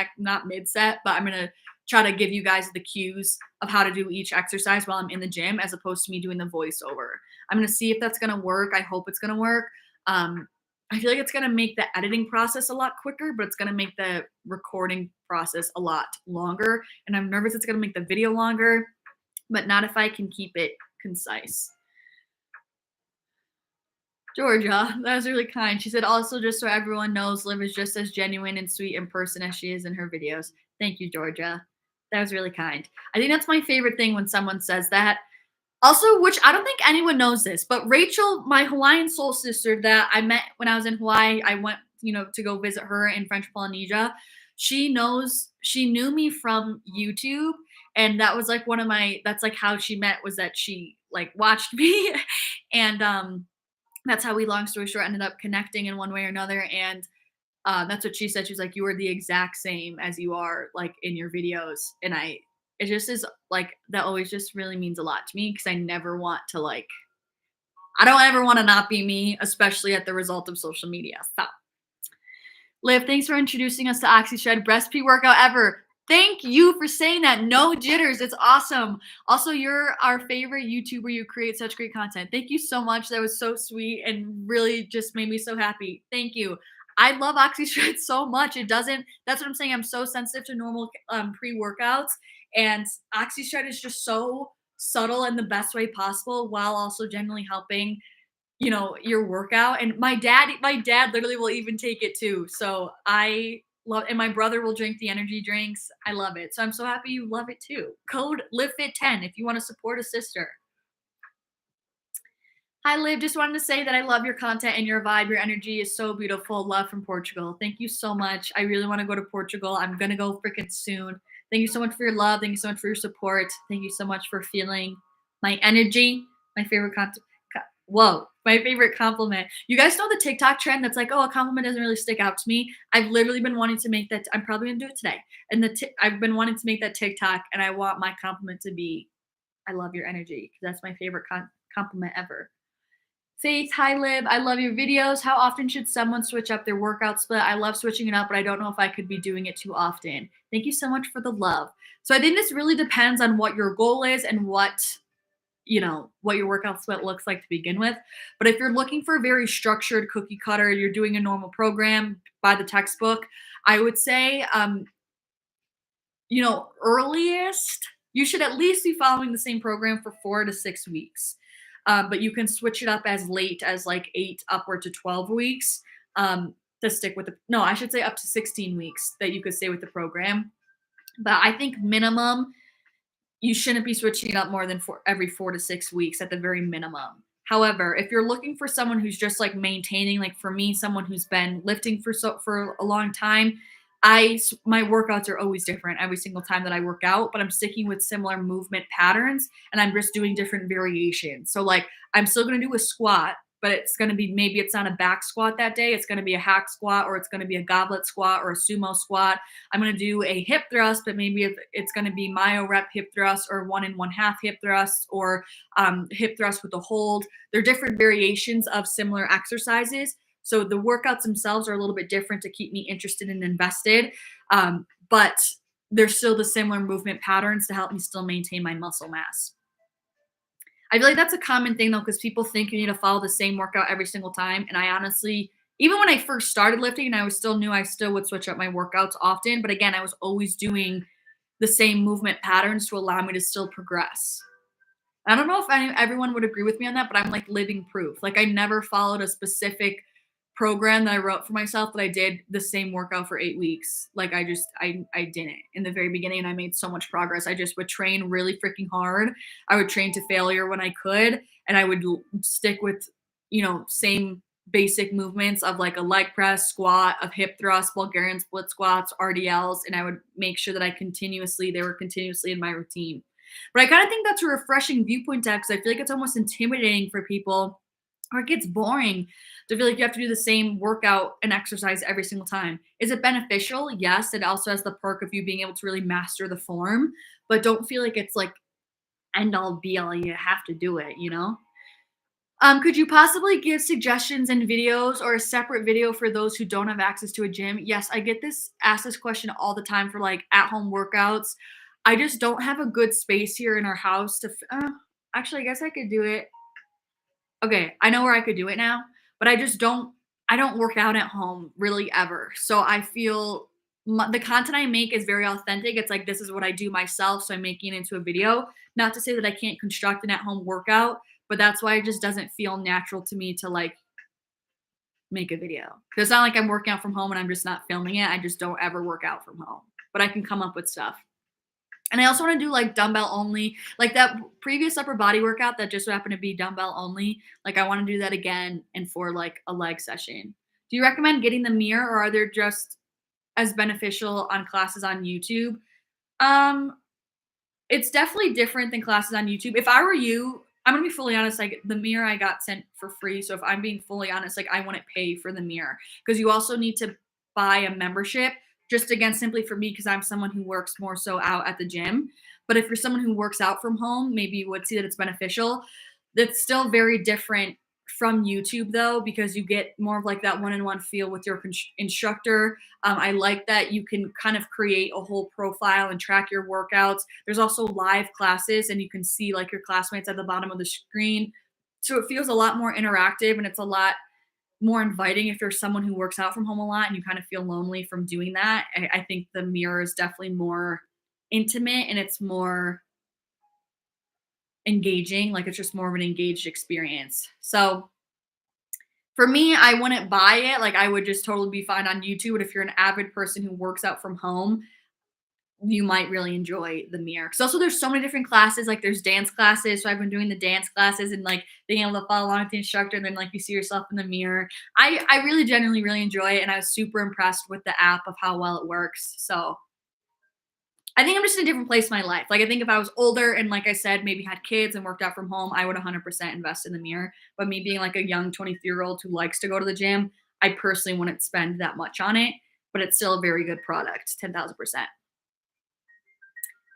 Speaker 1: set, but I'm going to try to give you guys the cues of how to do each exercise while I'm in the gym, as opposed to me doing the voiceover. I'm going to see if that's going to work. I hope it's going to work. I feel like it's going to make the editing process a lot quicker, but it's going to make the recording process a lot longer. And I'm nervous it's going to make the video longer, but not if I can keep it concise. Georgia, that was really kind. She said, also, just so everyone knows, Liv is just as genuine and sweet in person as she is in her videos. Thank you, Georgia. That was really kind. I think that's my favorite thing when someone says that. Also, which I don't think anyone knows this, but Rachel, my Hawaiian soul sister that I met when I was in Hawaii, I went, to go visit her in French Polynesia. She knew me from YouTube, and that was like that's like how she met, was that she like watched me, and that's how we, long story short, ended up connecting in one way or another. And that's what she said. She was like, "You are the exact same as you are like in your videos," and it just is like, that always just really means a lot to me, because I don't ever want to not be me, especially at the result of social media. So, Liv, thanks for introducing us to OxyShred, best pre-workout ever. Thank you for saying that. No jitters. It's awesome. Also, you're our favorite YouTuber. You create such great content. Thank you so much. That was so sweet and really just made me so happy. Thank you. I love OxyShred so much. That's what I'm saying. I'm so sensitive to normal pre-workouts, and OxyShred is just so subtle in the best way possible, while also generally helping your workout. And my dad literally will even take it too. So I love, and my brother will drink the energy drinks. I love it. So I'm so happy you love it too. Code LiveFit10 if you want to support a sister. Hi, Liv. Just wanted to say that I love your content and your vibe. Your energy is so beautiful. Love from Portugal. Thank you so much. I really want to go to Portugal. I'm going to go freaking soon. Thank you so much for your love. Thank you so much for your support. Thank you so much for feeling my energy. My favorite content. Whoa, my favorite compliment. You guys know the TikTok trend that's like, oh, a compliment doesn't really stick out to me. I've literally been wanting to make that. I'm probably going to do it today. And I've been wanting to make that TikTok, and I want my compliment to be, I love your energy, because that's my favorite compliment ever. Faith, hi Liv, I love your videos. How often should someone switch up their workout split? I love switching it up, but I don't know if I could be doing it too often. Thank you so much for the love. So I think this really depends on what your goal is and what your workout split looks like to begin with. But if you're looking for a very structured cookie cutter, you're doing a normal program by the textbook, I would say, earliest, you should at least be following the same program for 4 to 6 weeks. But you can switch it up as late as like 8 upward to 12 weeks to stick with I should say up to 16 weeks that you could stay with the program. But I think minimum, you shouldn't be switching it up more than every 4 to 6 weeks at the very minimum. However, if you're looking for someone who's just like maintaining, like for me, someone who's been lifting for a long time, my workouts are always different every single time that I work out, but I'm sticking with similar movement patterns, and I'm just doing different variations. So like, I'm still going to do a squat, but it's going to be, maybe it's not a back squat that day. It's going to be a hack squat, or it's going to be a goblet squat or a sumo squat. I'm going to do a hip thrust, but maybe if it's going to be myo rep hip thrust, or 1 1/2 hip thrust, or hip thrust with a hold. They're different variations of similar exercises. So the workouts themselves are a little bit different to keep me interested and invested, but they're still the similar movement patterns to help me still maintain my muscle mass. I feel like that's a common thing though, because people think you need to follow the same workout every single time. And I honestly, even when I first started lifting, and I still would switch up my workouts often. But again, I was always doing the same movement patterns to allow me to still progress. I don't know if everyone would agree with me on that, but I'm like living proof. Like, I never followed a specific program that I wrote for myself that I did the same workout for 8 weeks. Like, I didn't in the very beginning, and I made so much progress. I just would train really freaking hard. I would train to failure when I could, and I would stick with, same basic movements of like a leg press, squat, of hip thrust, Bulgarian split squats, RDLs, and I would make sure that they were continuously in my routine. But I kind of think that's a refreshing viewpoint to have, because I feel like it's almost intimidating for people, or it gets boring to feel like you have to do the same workout and exercise every single time. Is it beneficial? Yes. It also has the perk of you being able to really master the form, but don't feel like it's like end all be all. You have to do it, Could you possibly give suggestions and videos, or a separate video for those who don't have access to a gym? Yes, I get asked this question all the time for like at-home workouts. I just don't have a good space here in our house to, actually, I guess I could do it. Okay, I know where I could do it now, but I don't work out at home really ever. So I feel the content I make is very authentic. It's like, this is what I do myself, so I'm making it into a video. Not to say that I can't construct an at-home workout, but that's why it just doesn't feel natural to me to like make a video. Because it's not like I'm working out from home and I'm just not filming it. I just don't ever work out from home, but I can come up with stuff. And I also want to do like dumbbell only, like that previous upper body workout that just so happened to be dumbbell only. Like I want to do that again and for like a leg session. Do you recommend getting the mirror or are there just as beneficial on classes on YouTube? Um, it's definitely different than classes on YouTube. If I were you, I'm gonna be fully honest, like the mirror I got sent for free. So if I'm being fully honest, like I wouldn't pay for the mirror because you also need to buy a membership just again simply for me because I'm someone who works more so out at the gym. But if you're someone who works out from home, maybe you would see that it's beneficial. That's still very different from YouTube though, because you get more of like that one-on-one feel with your instructor. I like that you can kind of create a whole profile and track your workouts. There's also live classes and you can see like your classmates at the bottom of the screen. So it feels a lot more interactive and it's a lot more inviting if you're someone who works out from home a lot and you kind of feel lonely from doing that. I think the mirror is definitely more intimate and it's more engaging. Like it's just more of an engaged experience. So for me, I wouldn't buy it. Like I would just totally be fine on YouTube. But if you're an avid person who works out from home, you might really enjoy the mirror. Because also there's so many different classes. Like there's dance classes. So I've been doing the dance classes and like being able to follow along with the instructor and then like you see yourself in the mirror. I really genuinely really enjoy it. And I was super impressed with the app of how well it works. So I think I'm just in a different place in my life. Like I think if I was older and like I said, maybe had kids and worked out from home, I would 100% invest in the mirror. But me being like a young 23-year-old who likes to go to the gym, I personally wouldn't spend that much on it. But it's still a very good product, 10,000%.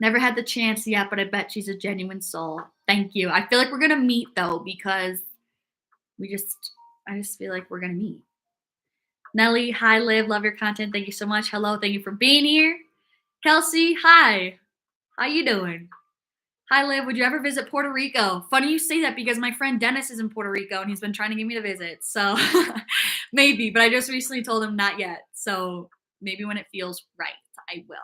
Speaker 1: Never had the chance yet, but I bet she's a genuine soul. Thank you. I feel like we're gonna meet though because I just feel like we're gonna meet. Nelly, hi Liv, love your content. Thank you so much. Hello, thank you for being here. Kelsey, hi. How you doing? Hi, Liv. Would you ever visit Puerto Rico? Funny you say that because my friend Dennis is in Puerto Rico and he's been trying to get me to visit. So maybe, but I just recently told him not yet. So maybe when it feels right, I will.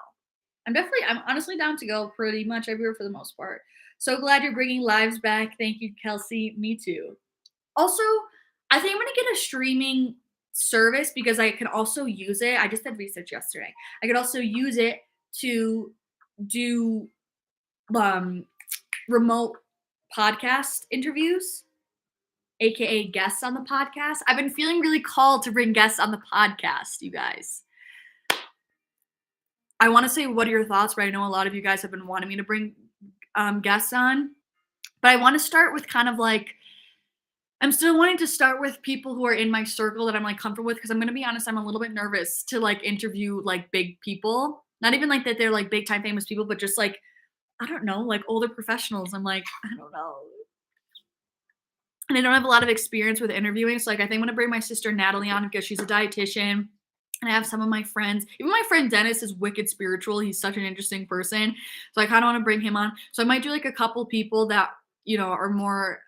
Speaker 1: I'm honestly down to go pretty much everywhere for the most part. So glad you're bringing lives back. Thank you, Kelsey. Me too. Also, I think I'm going to get a streaming service because I can also use it. I just did research yesterday. I could also use it to do remote podcast interviews, aka guests on the podcast. I've been feeling really called to bring guests on the podcast, you guys. I want to say what are your thoughts, but I know a lot of you guys have been wanting me to bring guests on. But I want to start with kind of like I'm still wanting to start with people who are in my circle that I'm like comfortable with because I'm gonna be honest, I'm a little bit nervous to like interview like big people. Not even like that they're like big time famous people, but just like I don't know, like older professionals. I'm like, I don't know. And I don't have a lot of experience with interviewing. So like I think I'm gonna bring my sister Natalie on because she's a dietitian. And I have some of my friends, even my friend Dennis is wicked spiritual. He's such an interesting person. So I kind of want to bring him on. So I might do like a couple people that, you know, are more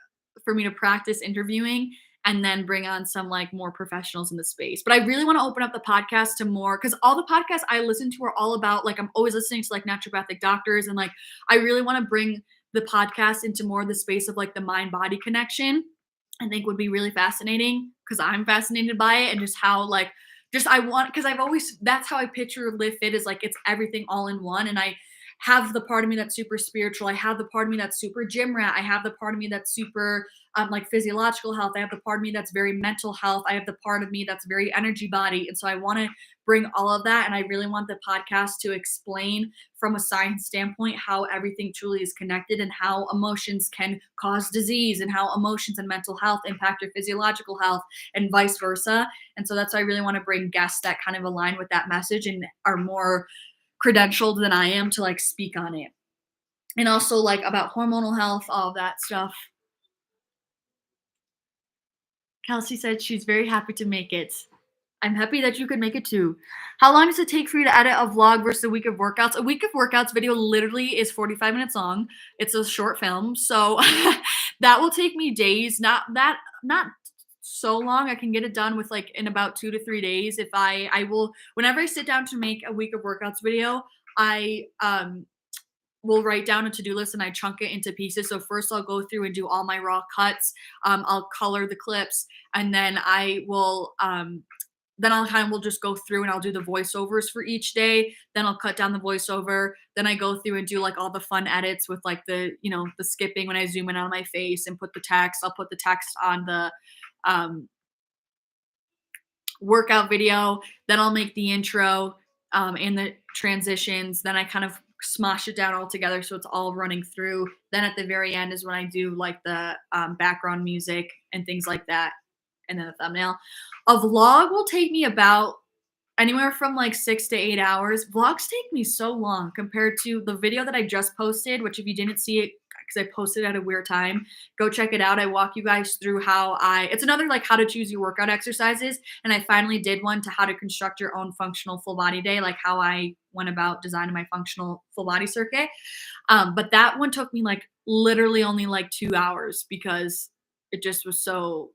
Speaker 1: for me to practice interviewing and then bring on some like more professionals in the space. But I really want to open up the podcast to more because all the podcasts I listen to are all about like I'm always listening to like naturopathic doctors and like I really want to bring the podcast into more of the space of like the mind body connection. I think would be really fascinating because I'm fascinated by it and just how like just I want because I've always that's how I picture Live Fit is like it's everything all in one and I have the part of me that's super spiritual. I have the part of me that's super gym rat. I have the part of me that's super like physiological health. I have the part of me that's very mental health. I have the part of me that's very energy body. And so I want to bring all of that. And I really want the podcast to explain from a science standpoint how everything truly is connected and how emotions can cause disease and how emotions and mental health impact your physiological health and vice versa. And so that's why I really want to bring guests that kind of align with that message and are more credentialed than I am to like speak on it. And also like about hormonal health, all of that stuff. Kelsey said she's very happy to make it. I'm happy that you could make it too. How long does it take for you to edit a vlog versus a week of workouts? A week of workouts video literally is 45 minutes long. It's a short film. So that will take me days. Not so long. I can get it done with like in about 2 to 3 days. If I will, whenever I sit down to make a week of workouts video, I will write down a to-do list and I chunk it into pieces. So first I'll go through and do all my raw cuts. I'll color the clips and then I will then I'll kind of will just go through and I'll do the voiceovers for each day. Then I'll cut down the voiceover. Then I go through and do like all the fun edits with like the, the skipping when I zoom in on my face and put the text. I'll put the text on the um, workout video. Then I'll make the intro and the transitions. Then I kind of smosh it down all together so it's all running through. Then at the very end is when I do like the background music and things like that. And then the thumbnail. A vlog will take me about anywhere from like 6 to 8 hours. Vlogs take me so long compared to the video that I just posted, which if you didn't see it, because I posted at a weird time, go check it out. I walk you guys through it's another like how to choose your workout exercises. And I finally did one to how to construct your own functional full body day, like how I went about designing my functional full body circuit. But that one took me like literally only like 2 hours because it just was so,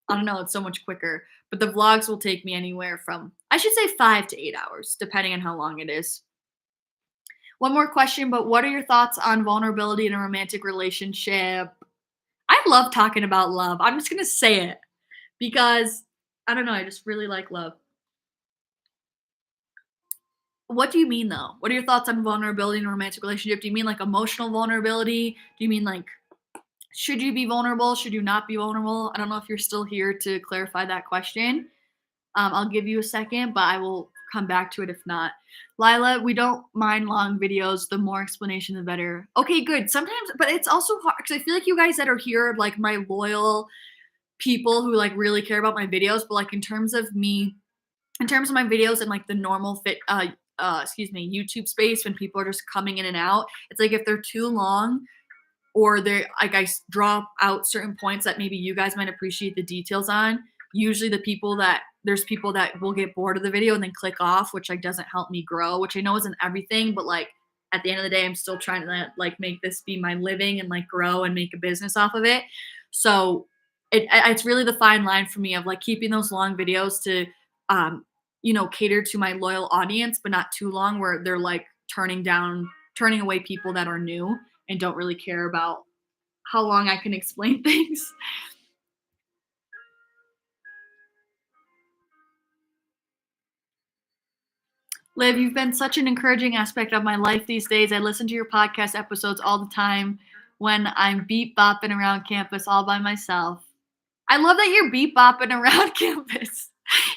Speaker 1: I don't know, it's so much quicker. But the vlogs will take me anywhere from, I should say 5 to 8 hours, depending on how long it is. One more question, but what are your thoughts on vulnerability in a romantic relationship? I love talking about love. I'm just going to say it because, I don't know, I just really like love. What do you mean, though? What are your thoughts on vulnerability in a romantic relationship? Do you mean like emotional vulnerability? Do you mean like, should you be vulnerable? Should you not be vulnerable? I don't know if you're still here to clarify that question. I'll give you a second, but I will come back to it if not. Lila, we don't mind long videos. The more explanation, the better. Okay, good. Sometimes, but it's also hard because I feel like you guys that are here are like my loyal people who like really care about my videos. But like in terms of my videos and like the normal YouTube space when people are just coming in and out, it's like if they're too long, or they like I draw out certain points that maybe you guys might appreciate the details on. Usually there's people that will get bored of the video and then click off, which like doesn't help me grow, which I know isn't everything, but like at the end of the day, I'm still trying to like make this be my living and like grow and make a business off of it. So it's really the fine line for me of like keeping those long videos to, cater to my loyal audience, but not too long where they're like turning away people that are new and don't really care about how long I can explain things. Liv, you've been such an encouraging aspect of my life these days. I listen to your podcast episodes all the time when I'm beep bopping around campus all by myself. I love that you're beep bopping around campus,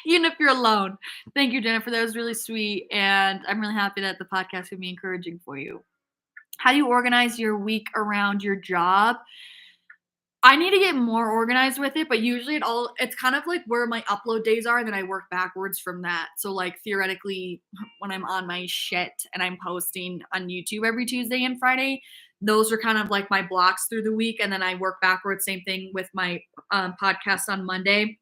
Speaker 1: even if you're alone. Thank you, Jennifer. That was really sweet. And I'm really happy that the podcast can be encouraging for you. How do you organize your week around your job? I need to get more organized with it, but usually it's kind of like where my upload days are, and then I work backwards from that. So like theoretically, when I'm on my shit and I'm posting on YouTube every Tuesday and Friday, those are kind of like my blocks through the week, and then I work backwards. Same thing with my podcast on Monday.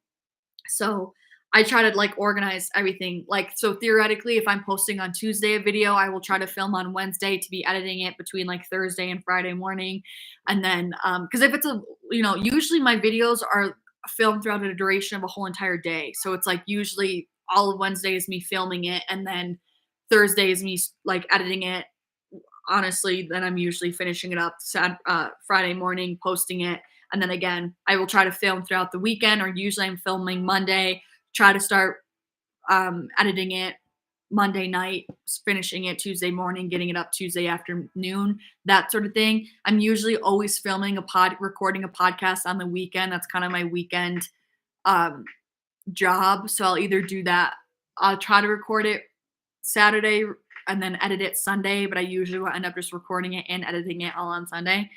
Speaker 1: So I try to like organize everything. Like, so theoretically, if I'm posting on Tuesday a video, I will try to film on Wednesday to be editing it between like Thursday and Friday morning. And then, cause if it's usually my videos are filmed throughout the duration of a whole entire day. So it's like usually all of Wednesday is me filming it. And then Thursday is me like editing it. Honestly, then I'm usually finishing it up Friday morning, posting it. And then again, I will try to film throughout the weekend, or usually I'm filming Monday, try to start editing it Monday night, finishing it Tuesday morning, getting it up Tuesday afternoon, that sort of thing. I'm usually always recording a podcast on the weekend. That's kind of my weekend job. So I'll either do that. I'll try to record it Saturday and then edit it Sunday, but I usually will end up just recording it and editing it all on Sunday.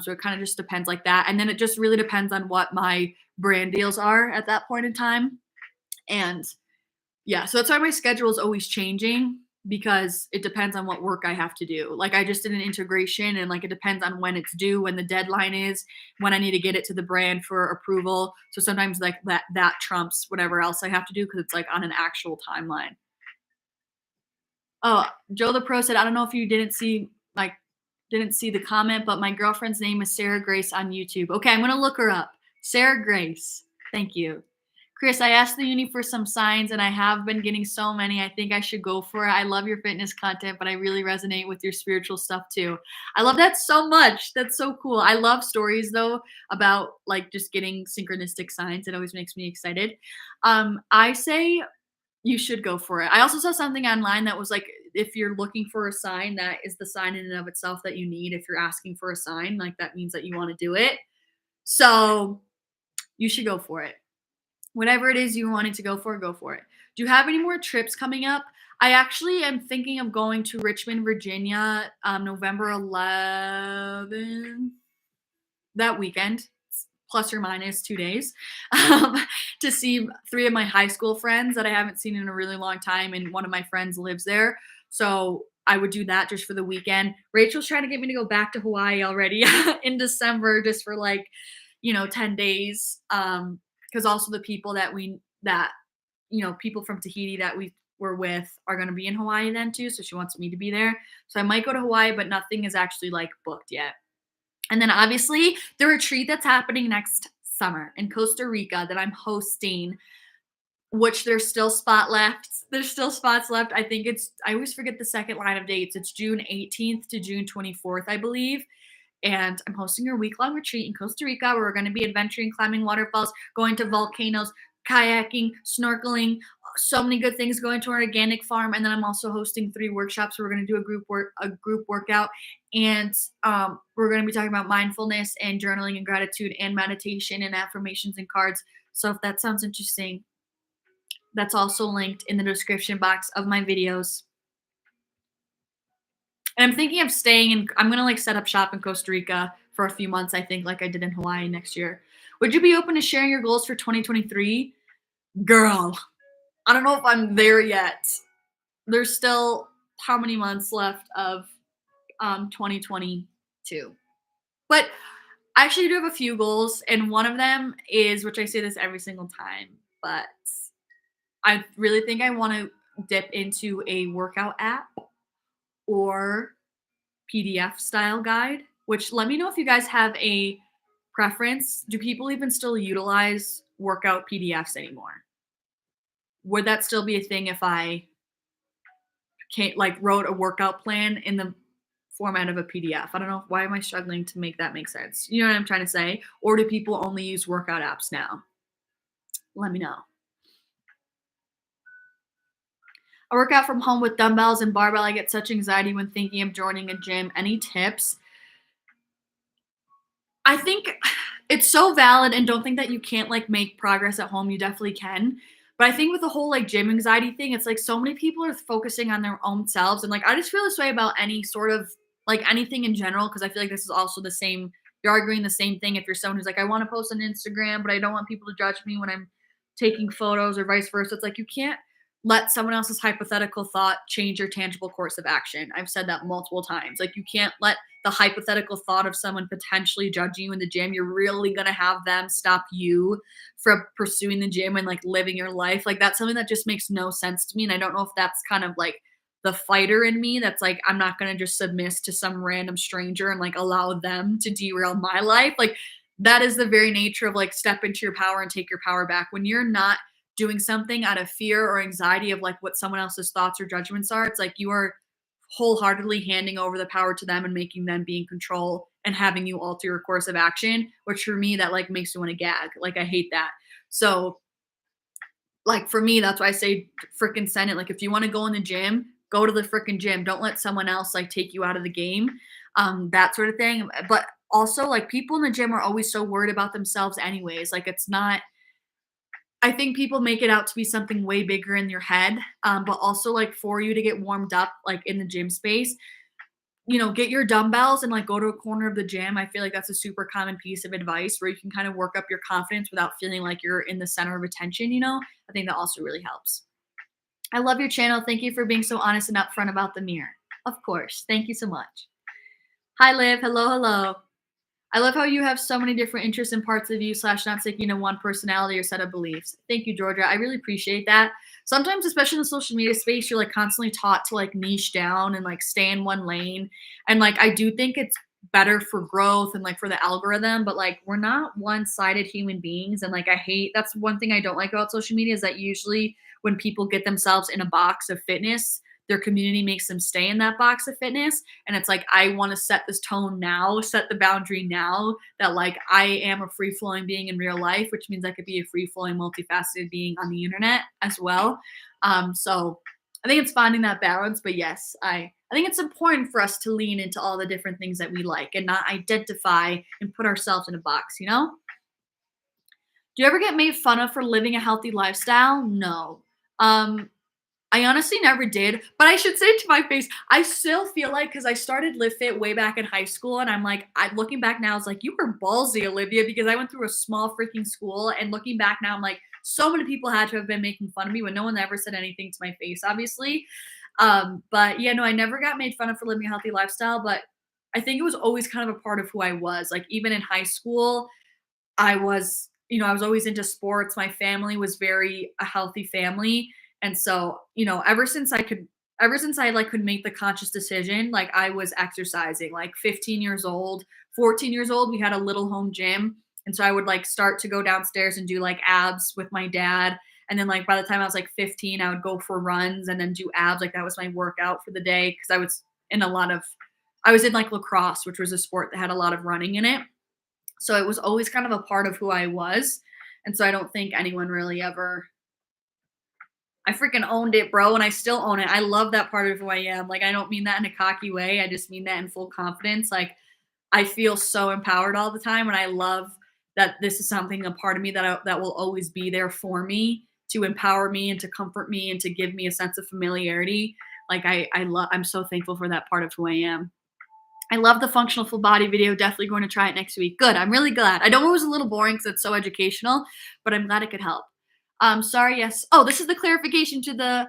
Speaker 1: So it kind of just depends like that. And then it just really depends on what my brand deals are at that point in time. And yeah, so that's why my schedule is always changing, because it depends on what work I have to do. Like I just did an integration, and like it depends on when it's due, when the deadline is, when I need to get it to the brand for approval. So sometimes like that trumps whatever else I have to do, because it's like on an actual timeline. Oh, Joe the Pro said, I don't know if you didn't see the comment, but my girlfriend's name is Sarah Grace on YouTube. Okay, I'm going to look her up. Sarah Grace. Thank you.
Speaker 2: Chris, I asked the uni for some signs and I have been getting so many. I think I should go for it. I love your fitness content, but I really resonate with your spiritual stuff too. I love that so much. That's so cool. I love stories though about like just getting synchronistic signs. It always makes me excited. I say you should go for it. I also saw something online that was like, if you're looking for a sign, that is the sign in and of itself that you need. If you're asking for a sign, like that means that you want to do it. So you should go for it. Whatever it is you wanted to go for, go for it. Do you have any more trips coming up? I actually am thinking of going to Richmond, Virginia, November 11th, that weekend, plus or minus 2 days, to see 3 of my high school friends that I haven't seen in a really long time, and one of my friends lives there. So I would do that just for the weekend. Rachel's trying to get me to go back to Hawaii already in December just for like, 10 days. Because also the people people from Tahiti that we were with are going to be in Hawaii then too. So she wants me to be there. So I might go to Hawaii, but nothing is actually like booked yet. And then obviously the retreat that's happening next summer in Costa Rica that I'm hosting, which there's still spot left. There's still spots left. I think I always forget the second line of dates. It's June 18th to June 24th, I believe. And I'm hosting a week-long retreat in Costa Rica where we're going to be adventuring, climbing waterfalls, going to volcanoes, kayaking, snorkeling, so many good things, going to an organic farm. And then I'm also hosting 3 workshops where we're going to do a group workout. And we're going to be talking about mindfulness and journaling and gratitude and meditation and affirmations and cards. So if that sounds interesting, that's also linked in the description box of my videos. And I'm thinking of staying I'm going to like set up shop in Costa Rica for a few months, I think, like I did in Hawaii next year. Would you be open to sharing your goals for 2023? Girl, I don't know if I'm there yet. There's still how many months left of 2022. But I actually do have a few goals, and one of them is, which I say this every single time, but I really think I want to dip into a workout app or PDF style guide, which let me know if you guys have a preference. Do people even still utilize workout PDFs anymore? Would that still be a thing if I wrote a workout plan in the format of a PDF? I don't know. Why am I struggling to make that make sense? You know what I'm trying to say? Or do people only use workout apps now? Let me know. I work out from home with dumbbells and barbell. I get such anxiety when thinking of joining a gym. Any tips? I think it's so valid, and don't think that you can't like make progress at home. You definitely can. But I think with the whole like gym anxiety thing, it's like so many people are focusing on their own selves. And like I just feel this way about any sort of like anything in general, because I feel like this is also the same. You're arguing the same thing if you're someone who's like, I want to post on Instagram, but I don't want people to judge me when I'm taking photos, or vice versa. It's like you can't let someone else's hypothetical thought change your tangible course of action. I've said that multiple times. Like you can't let the hypothetical thought of someone potentially judging you in the gym, you're really going to have them stop you from pursuing the gym and like living your life. Like that's something that just makes no sense to me. And I don't know if that's kind of like the fighter in me that's like, I'm not going to just submit to some random stranger and like allow them to derail my life. Like that is the very nature of like step into your power and take your power back. When you're not doing something out of fear or anxiety of like what someone else's thoughts or judgments are, it's like you are wholeheartedly handing over the power to them and making them be in control and having you alter your course of action, which for me, that like makes me want to gag. Like I hate that. So like for me, that's why I say freaking send it. Like if you want to go in the gym, go to the freaking gym. Don't let someone else like take you out of the game. That sort of thing. But also like people in the gym are always so worried about themselves anyways. Like it's not, I think people make it out to be something way bigger in your head. But also like for you to get warmed up, like in the gym space, get your dumbbells and like go to a corner of the gym. I feel like that's a super common piece of advice where you can kind of work up your confidence without feeling like you're in the center of attention. I think that also really helps. I love your channel. Thank you for being so honest and upfront about the mirror. Of course. Thank you so much. Hi, Liv. Hello, hello. I love how you have so many different interests and parts of you / not sticking to one personality or set of beliefs. Thank you, Georgia. I really appreciate that. Sometimes, especially in the social media space, you're like constantly taught to like niche down and like stay in one lane. And like, I do think it's better for growth and like for the algorithm, but like we're not one-sided human beings. And like I hate that's one thing I don't like about social media is that usually when people get themselves in a box of fitness, their community makes them stay in that box of fitness. And it's like I want to set this tone now, set the boundary now that like I am a free-flowing being in real life, which means I could be a free-flowing, multifaceted being on the internet as well. So I think it's finding that balance, but yes, I think it's important for us to lean into all the different things that we like and not identify and put ourselves in a box, you know? Do you ever get made fun of for living a healthy lifestyle? No. I honestly never did, but I should say to my face, I still feel like because I started Live Fit way back in high school, and I'm like, looking back now, it's like you were ballsy, Olivia, because I went through a small freaking school, and looking back now, I'm like, so many people had to have been making fun of me when no one ever said anything to my face, obviously. But yeah, no, I never got made fun of for living a healthy lifestyle, but I think it was always kind of a part of who I was. Like even in high school, I was, I was always into sports. My family was very a healthy family. And so, ever since I like could make the conscious decision, like I was exercising, like 15 years old, 14 years old, we had a little home gym. And so I would like start to go downstairs and do like abs with my dad. And then like by the time I was like 15, I would go for runs and then do abs. Like that was my workout for the day. Cause I was in like lacrosse, which was a sport that had a lot of running in it. So it was always kind of a part of who I was. And so I don't think anyone really ever, I freaking owned it, bro. And I still own it. I love that part of who I am. Like, I don't mean that in a cocky way. I just mean that in full confidence. Like, I feel so empowered all the time. And I love that this is something, a part of me that will always be there for me to empower me and to comfort me and to give me a sense of familiarity. Like, I'm so thankful for that part of who I am. I love the functional full body video. Definitely going to try it next week. Good. I'm really glad. I know it was a little boring because it's so educational, but I'm glad it could help. Sorry, yes. Oh, this is the clarification to the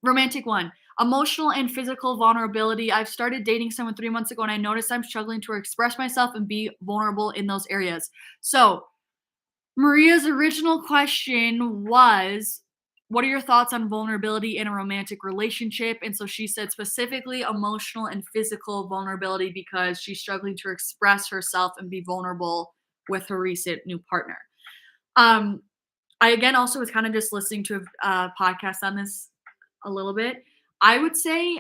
Speaker 2: romantic one. Emotional and physical vulnerability. I've started dating someone 3 months ago and I noticed I'm struggling to express myself and be vulnerable in those areas. So, Maria's original question was, what are your thoughts on vulnerability in a romantic relationship? And so she said specifically emotional and physical vulnerability because she's struggling to express herself and be vulnerable with her recent new partner. I again also was kind of just listening to a podcast on this a little bit. I would say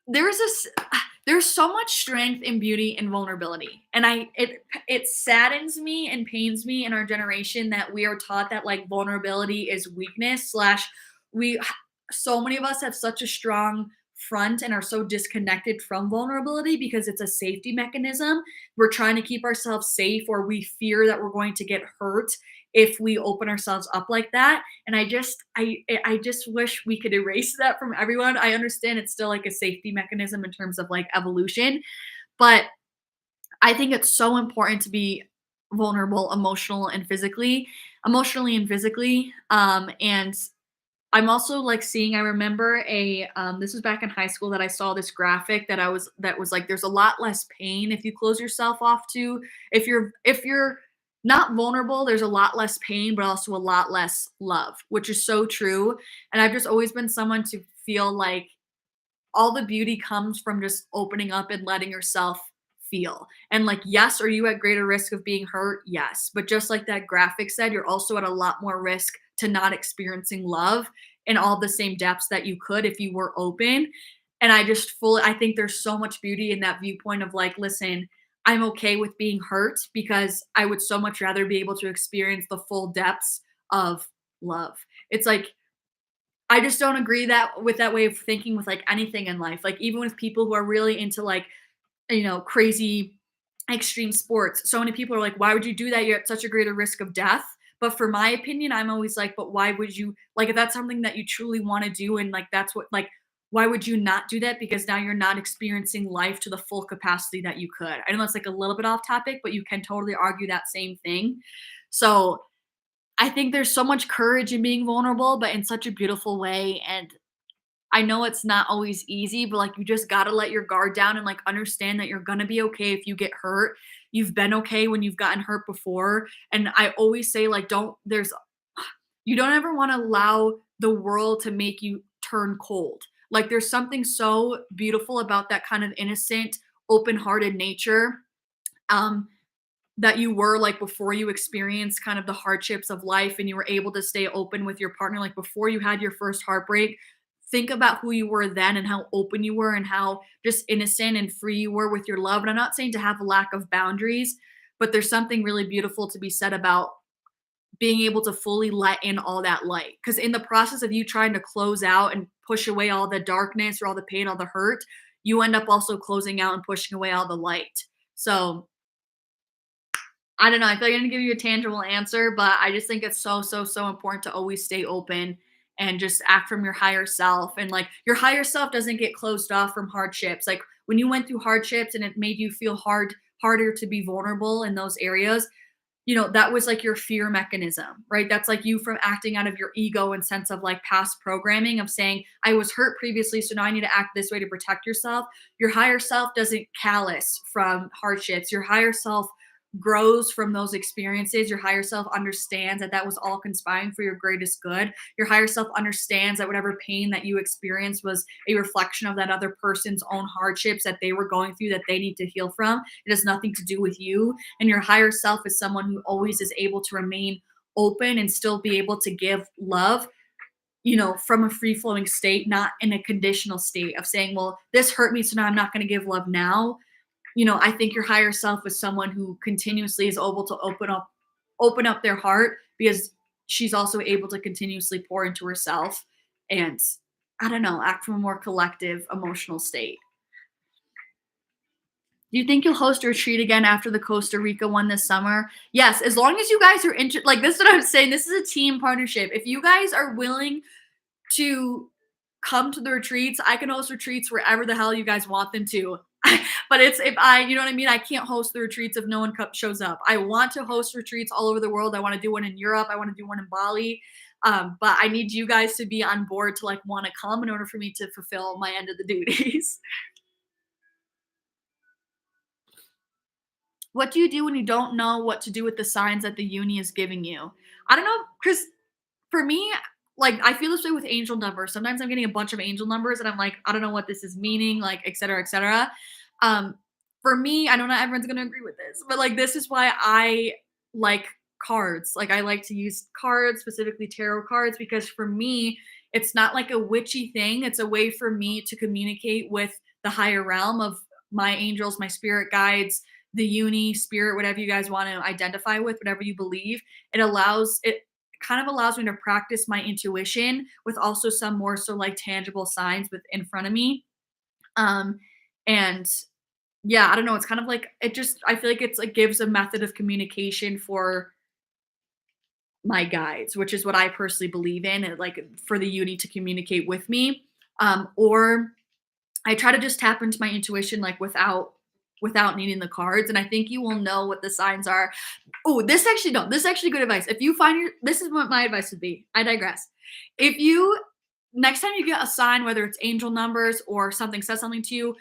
Speaker 2: there's so much strength and beauty in vulnerability, and it saddens me and pains me in our generation that we are taught that like vulnerability is weakness / we so many of us have such a strong front and are so disconnected from vulnerability because it's a safety mechanism. We're trying to keep ourselves safe, or we fear that we're going to get hurt if we open ourselves up like that. And I just wish we could erase that from everyone. I understand it's still like a safety mechanism in terms of like evolution, but I think it's so important to be vulnerable emotionally and physically. And I'm also like seeing, I remember this was back in high school that I saw this graphic that was like, there's a lot less pain if you close yourself off to, if you're not vulnerable, there's a lot less pain, but also a lot less love, which is so true. And I've just always been someone to feel like all the beauty comes from just opening up and letting yourself feel. And like, yes, are you at greater risk of being hurt? Yes. But just like that graphic said, you're also at a lot more risk to not experiencing love in all the same depths that you could if you were open. And I think there's so much beauty in that viewpoint of like, listen, I'm okay with being hurt because I would so much rather be able to experience the full depths of love. It's like, I just don't agree with that way of thinking with like anything in life. Like even with people who are really into like, crazy extreme sports. So many people are like, why would you do that? You're at such a greater risk of death. But for my opinion, I'm always like, but why would you, like, if that's something that you truly want to do and like that's what, like, why would you not do that? Because now you're not experiencing life to the full capacity that you could. I know that's like a little bit off topic, but you can totally argue that same thing. So I think there's so much courage in being vulnerable, but in such a beautiful way. And I know it's not always easy, but like you just got to let your guard down and like understand that you're going to be okay if you get hurt. You've been okay when you've gotten hurt before. And I always say like you don't ever want to allow the world to make you turn cold. Like there's something so beautiful about that kind of innocent, open-hearted nature. Um, that you were like before you experienced kind of the hardships of life and you were able to stay open with your partner, like before you had your first heartbreak. Think about who you were then and how open you were and how just innocent and free you were with your love. And I'm not saying to have a lack of boundaries, but there's something really beautiful to be said about being able to fully let in all that light. Because in the process of you trying to close out and push away all the darkness or all the pain, all the hurt, you end up also closing out and pushing away all the light. So I don't know. I feel like I didn't give you a tangible answer, but I just think it's so, so, so important to always stay open and just act from your higher self. And like your higher self doesn't get closed off from hardships. Like when you went through hardships and it made you feel harder to be vulnerable in those areas, that was like your fear mechanism, right? That's like you from acting out of your ego and sense of like past programming of saying, I was hurt previously, so now I need to act this way to protect yourself. Your higher self doesn't callous from hardships. Your higher self grows from those experiences. Your higher self understands that that was all conspiring for your greatest good. Your higher self understands that whatever pain that you experienced was a reflection of that other person's own hardships that they were going through that they need to heal from. It has nothing to do with you. And your higher self is someone who always is able to remain open and still be able to give love, from a free flowing state, not in a conditional state of saying, well, this hurt me, so now I'm not going to give love now. I think your higher self is someone who continuously is able to open up their heart because she's also able to continuously pour into herself and, I don't know, act from a more collective emotional state. Do you think you'll host a retreat again after the Costa Rica one this summer? Yes, as long as you guys are interested. Like, this is what I'm saying. This is a team partnership. If you guys are willing to come to the retreats, I can host retreats wherever the hell you guys want them to. But it's if you know what I mean? I can't host the retreats if no one shows up. I want to host retreats all over the world. I want to do one in Europe. I want to do one in Bali. But I need you guys to be on board to like want to come in order for me to fulfill my end of the duties. What do you do when you don't know what to do with the signs that the uni is giving you? I don't know, Chris. For me, like I feel this way with angel numbers. Sometimes I'm getting a bunch of angel numbers and I'm like, I don't know what this is meaning, like, et cetera, et cetera. For me, I know not everyone's gonna agree with this, but like this is why I like cards. Like I like to use cards, specifically tarot cards, because for me, it's not like a witchy thing. It's a way for me to communicate with the higher realm of my angels, my spirit guides, the uni, spirit, whatever you guys want to identify with, whatever you believe. It kind of allows me to practice my intuition with also some more so like tangible signs in front of me. And yeah, I don't know. It's kind of like I feel like it's like gives a method of communication for my guides, which is what I personally believe in, and like for the uni to communicate with me. Or I try to just tap into my intuition, like without needing the cards. And I think you will know what the signs are. Oh, this is actually good advice. If you find this is what my advice would be. I digress. If you, next time you get a sign, whether it's angel numbers or something says something to you,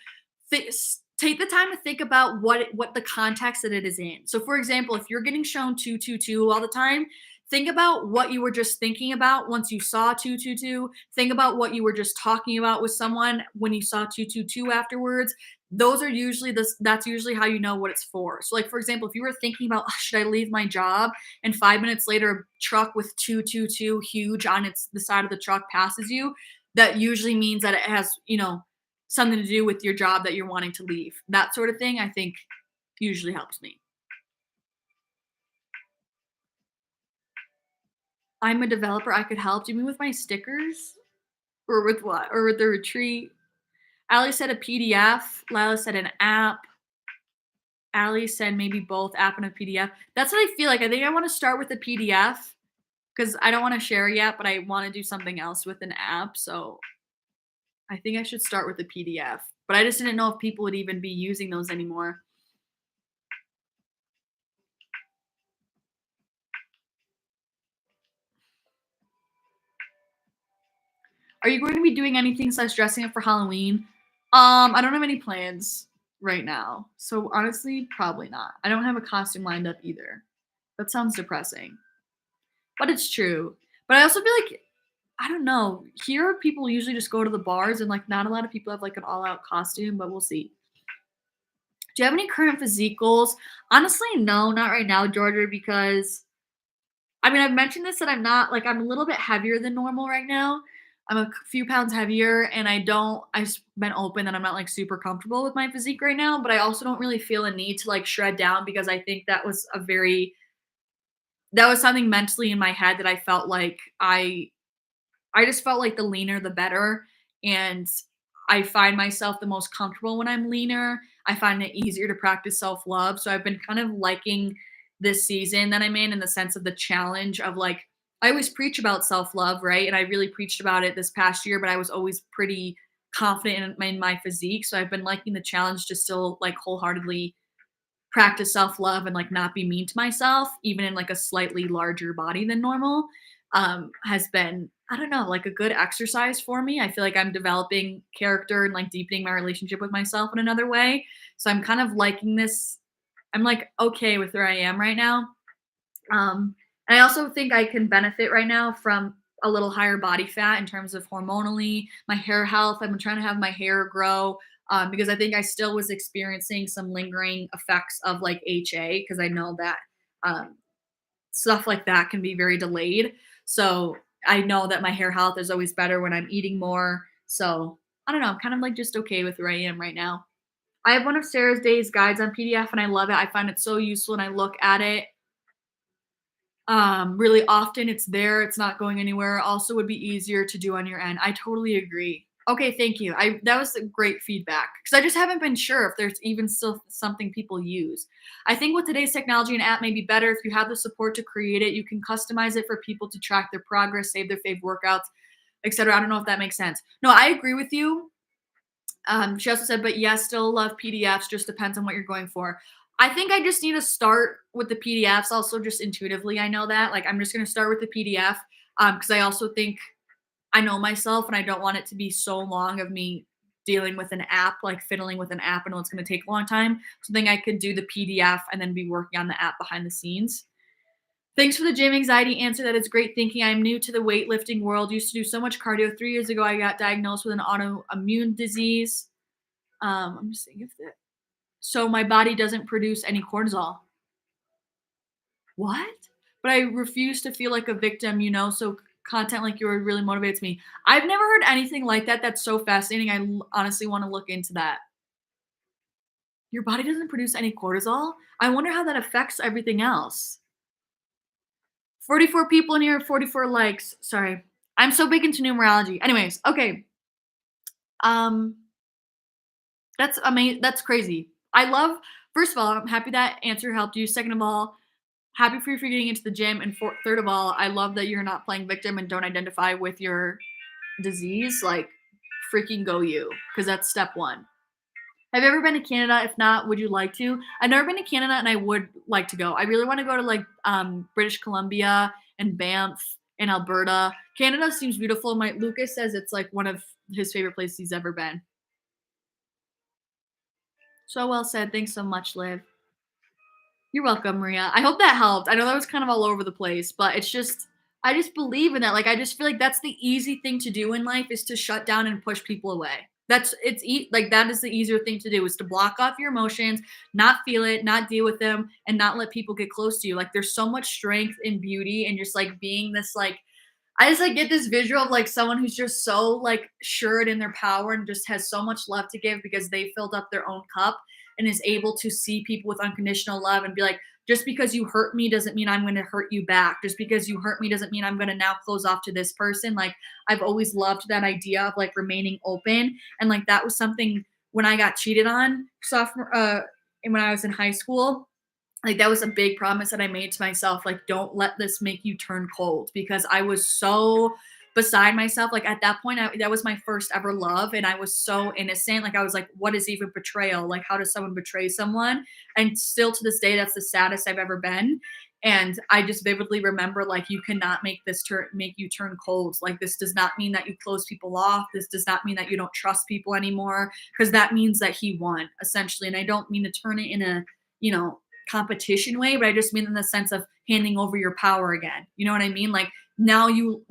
Speaker 2: take the time to think about what the context that it is in. So for example, if you're getting shown 222 all the time, think about what you were just thinking about once you saw 222. Think about what you were just talking about with someone when you saw 222 afterwards. That's usually how you know what it's for. So like, for example, if you were thinking about, should I leave my job? And 5 minutes later, a truck with 222 huge on the side of the truck passes you, that usually means that it has, something to do with your job that you're wanting to leave. That sort of thing, I think usually helps me. I'm a developer. I could help. Do you mean with my stickers? Or with what? Or with the retreat? Allie said a PDF. Lila said an app. Allie said maybe both app and a PDF. That's what I feel like. I think I want to start with the PDF because I don't want to share yet, but I want to do something else with an app. So I think I should start with the PDF. But I just didn't know if people would even be using those anymore. Are you going to be doing anything such dressing up for Halloween? I don't have any plans right now. So honestly, probably not. I don't have a costume lined up either. That sounds depressing. But it's true. But I also feel like I don't know. Here, people usually just go to the bars, and like not a lot of people have like an all-out costume, but we'll see. Do you have any current physique goals? Honestly, no, not right now, Georgia, because I mean, I've mentioned this that I'm not like I'm a little bit heavier than normal right now. I'm a few pounds heavier, and I've been open that I'm not like super comfortable with my physique right now, but I also don't really feel a need to like shred down because I think that was something mentally in my head that I felt like I just felt like the leaner the better. And I find myself the most comfortable when I'm leaner. I find it easier to practice self love. So I've been kind of liking this season that I'm in the sense of the challenge of like, I always preach about self love, right? And I really preached about it this past year, but I was always pretty confident in my physique. So I've been liking the challenge to still like wholeheartedly practice self-love and like not be mean to myself even in like a slightly larger body than normal has been, I don't know, like a good exercise for me. I feel like I'm developing character and like deepening my relationship with myself in another way. So I'm kind of liking this. I'm like okay with where I am right now. And I also think I can benefit right now from a little higher body fat in terms of hormonally, my hair health. I've been trying to have my hair grow because I think I still was experiencing some lingering effects of like HA because I know that um, stuff like that can be very delayed. So I know that my hair health is always better when I'm eating more. So I don't know. I'm kind of like just okay with where I am right now. I have one of Sarah's Day's guides on PDF and I love it. I find it so useful and I look at it really often. It's there, it's not going anywhere. Also would be easier to do on your end. I totally agree. Okay, thank you. That was a great feedback because I just haven't been sure if there's even still something people use. I think with today's technology, an app may be better if you have the support to create it. You can customize it for people to track their progress, save their fave workouts, etc. I don't know if that makes sense. No, I agree with you. She also said, but yes, still love PDFs. Just depends on what you're going for. I think I just need to start with the PDFs. Also, just intuitively, I know that. Like, I'm just going to start with the PDF because I also think I know myself and I don't want it to be so long of me dealing with an app, like fiddling with an app. I know it's going to take a long time. So I think I could do the PDF and then be working on the app behind the scenes. Thanks for the gym anxiety answer. That is great thinking. I'm new to the weightlifting world. Used to do so much cardio. 3 years ago, I got diagnosed with an autoimmune disease. I'm just saying if that. So my body doesn't produce any cortisol. What? But I refuse to feel like a victim, so content like yours really motivates me. I've never heard anything like that. That's so fascinating. I honestly want to look into that. Your body doesn't produce any cortisol? I wonder how that affects everything else. 44 people in here, 44 likes. Sorry. I'm so big into numerology. Anyways, okay. Um, that's amazing. That's crazy. First of all, I'm happy that answer helped you. Second of all, happy for you for getting into the gym. And third of all, I love that you're not playing victim and don't identify with your disease. Like, freaking go you, because that's step one. Have you ever been to Canada? If not, would you like to? I've never been to Canada and I would like to go. I really want to go to like British Columbia and Banff and Alberta. Canada seems beautiful. Lucas says it's like one of his favorite places he's ever been. So well said. Thanks so much, Liv. You're welcome, Maria. I hope that helped. I know that was kind of all over the place, but I just believe in that. Like, I just feel like that's the easy thing to do in life is to shut down and push people away. That is the easier thing to do is to block off your emotions, not feel it, not deal with them, and not let people get close to you. Like, there's so much strength in beauty and just like being this like, I just like get this visual of like someone who's just so like assured in their power and just has so much love to give because they filled up their own cup and is able to see people with unconditional love and be like, just because you hurt me doesn't mean I'm going to hurt you back. Just because you hurt me doesn't mean I'm going to now close off to this person. Like, I've always loved that idea of like remaining open. And like, that was something when I got cheated on and when I was in high school, like that was a big promise that I made to myself. Like, don't let this make you turn cold because I was so beside myself. Like at that point, that was my first ever love. And I was so innocent. Like I was like, what is even betrayal? Like, how does someone betray someone? And still to this day, that's the saddest I've ever been. And I just vividly remember, like, you cannot make make you turn cold. Like, this does not mean that you close people off. This does not mean that you don't trust people anymore, because that means that he won, essentially. And I don't mean to turn it in a, competition way, but I just mean in the sense of handing over your power again. You know what I mean? Like now you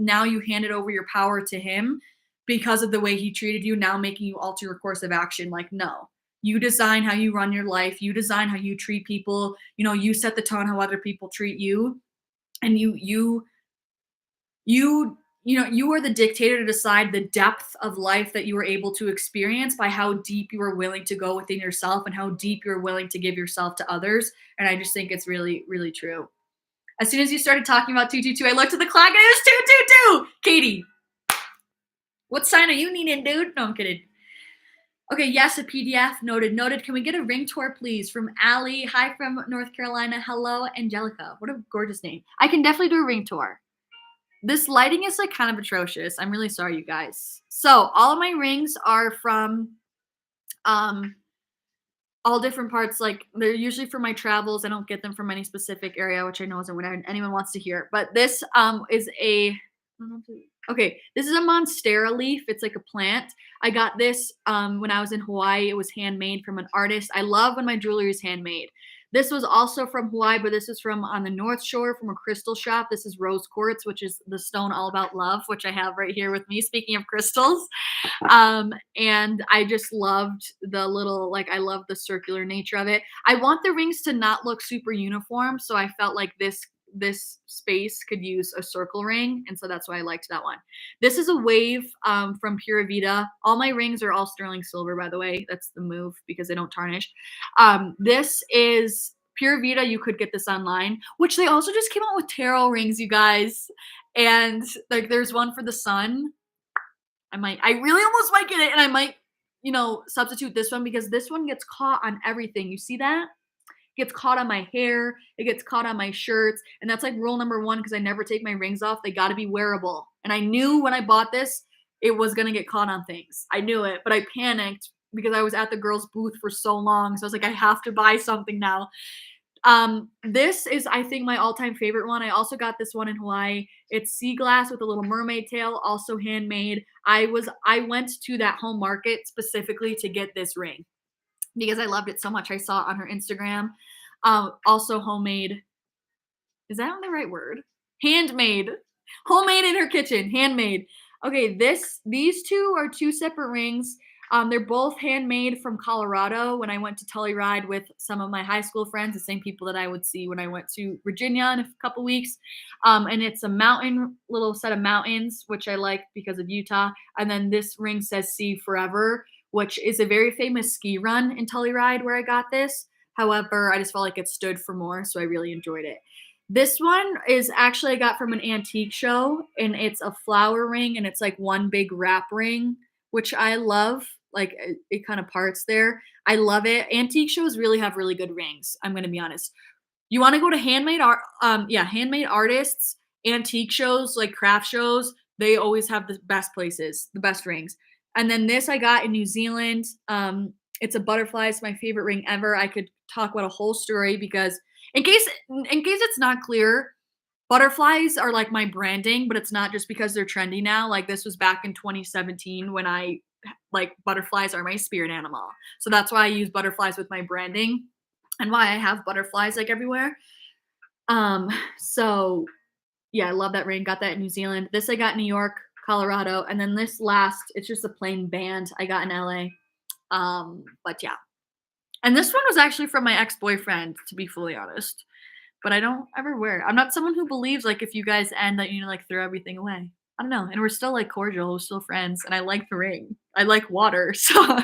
Speaker 2: handed over your power to him because of the way he treated you, now making you alter your course of action. Like, no. You design how you run your life. You design how you treat people. You know, you set the tone how other people treat you. And you are the dictator to decide the depth of life that you were able to experience by how deep you are willing to go within yourself and how deep you're willing to give yourself to others. And I just think it's really, really true. As soon as you started talking about 222, I looked at the clock and it was 222. Katie, what sign are you needing, dude? No, I'm kidding. Okay, yes, a PDF. Noted. Can we get a ring tour, please? From Allie. Hi from North Carolina. Hello, Angelica. What a gorgeous name. I can definitely do a ring tour. This lighting is like kind of atrocious. I'm really sorry, you guys. So all of my rings are from all different parts. Like they're usually for my travels. I don't get them from any specific area, which I know isn't what anyone wants to hear. But this is a this is a monstera leaf. It's like a plant. I got this when I was in Hawaii. It was handmade from an artist. I love when my jewelry is handmade. This was also from Hawaii, but this is from on the North Shore from a crystal shop. This is rose quartz, which is the stone all about love, which I have right here with me. Speaking of crystals. And I just loved the little, like, I love the circular nature of it. I want the rings to not look super uniform. So I felt like this space could use a circle ring, and so that's why I liked that one. This is a wave from Pura Vida. All my rings are all sterling silver, by the way. That's the move because they don't tarnish. This is Pura Vida. You could get this online, which they also just came out with tarot rings, you guys. And like there's one for the sun. I really almost might get it, and I might, substitute this one because this one gets caught on everything. You see that? Gets caught on my hair, it gets caught on my shirts, and that's like rule number 1 because I never take my rings off. They got to be wearable. And I knew when I bought this it was going to get caught on things. I knew it, but I panicked because I was at the girls booth for so long, so I was like, I have to buy something now. This is, I think, my all-time favorite one. I also got this one in Hawaii. It's sea glass with a little mermaid tail, also handmade. I went to that home market specifically to get this ring because I loved it so much. I saw it on her Instagram. Also homemade. Is that the right word? Handmade. Homemade in her kitchen. Handmade. Okay, these two are 2 separate rings. They're both handmade from Colorado when I went to Telluride with some of my high school friends, the same people that I would see when I went to Virginia in a couple weeks. And it's a little set of mountains, which I like because of Utah. And then this ring says Sea Forever, which is a very famous ski run in Telluride where I got this. However, I just felt like it stood for more, so I really enjoyed it. This one is actually I got from an antique show, and it's a flower ring, and it's like one big wrap ring, which I love. Like it kind of parts there. I love it. Antique shows really have really good rings. I'm going to be honest. You want to go to handmade art? Handmade artists, antique shows, like craft shows. They always have the best places, the best rings. And then this I got in New Zealand. It's a butterfly. It's my favorite ring ever. I could talk about a whole story because in case it's not clear, butterflies are like my branding, but it's not just because they're trendy now. Like this was back in 2017 when butterflies are my spirit animal. So that's why I use butterflies with my branding and why I have butterflies like everywhere. So yeah, I love that ring. Got that in New Zealand. This I got in New York, Colorado. And then this last, it's just a plain band I got in LA. But yeah. And this one was actually from my ex-boyfriend, to be fully honest. But I don't ever wear it. I'm not someone who believes like if you guys end that throw everything away. I don't know. And we're still like cordial, we're still friends, and I like the ring. I like water. So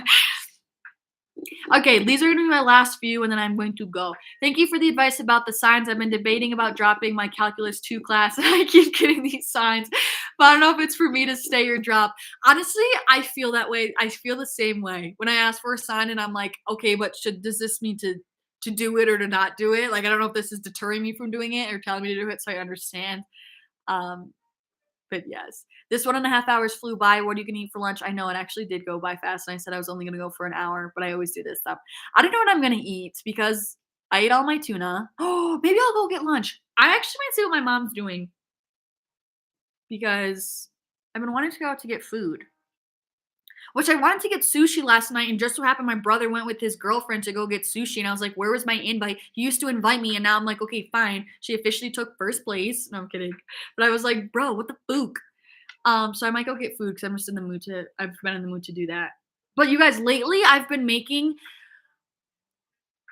Speaker 2: okay, these are gonna be my last few and then I'm going to go. Thank you for the advice about the signs. I've been debating about dropping my Calculus 2 class and I keep getting these signs, but I don't know if it's for me to stay or drop. Honestly, I feel that way. I feel the same way. When I ask for a sign and I'm like, okay, but does this mean to do it or to not do it? Like, I don't know if this is deterring me from doing it or telling me to do it, so I understand. But yes, this 1.5 hours flew by. What are you going to eat for lunch? I know it actually did go by fast. And I said I was only going to go for an hour, but I always do this stuff. I don't know what I'm going to eat because I ate all my tuna. Oh, maybe I'll go get lunch. I actually might see what my mom's doing because I've been wanting to go out to get food. which I wanted to get sushi last night, and just so happened my brother went with his girlfriend to go get sushi, and I was like, where was my invite? He used to invite me, and now I'm like, okay, fine. She officially took first place. No, I'm kidding. But I was like, bro, what the fook? So I might go get food because I'm just in the mood to, I've been in the mood to do that. But you guys, lately I've been making,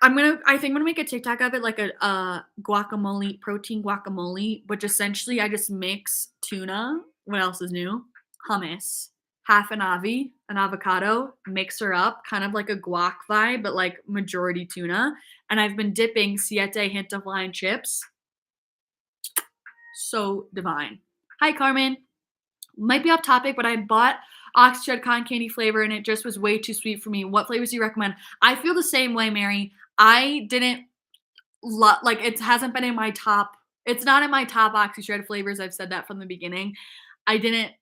Speaker 2: I think I'm gonna make a TikTok of it, like a guacamole, protein guacamole, which essentially I just mix tuna. What else is new? Hummus, half an avocado, mix her up, kind of like a guac vibe, but like majority tuna. And I've been dipping Siete Hint of Lime chips. So divine. Hi, Carmen. Might be off topic, but I bought oxygen cotton candy flavor and it just was way too sweet for me. What flavors do you recommend? I feel the same way, Mary. I didn't like it hasn't been in my top. It's not in my top oxy shred flavors. I've said that from the beginning. I didn't,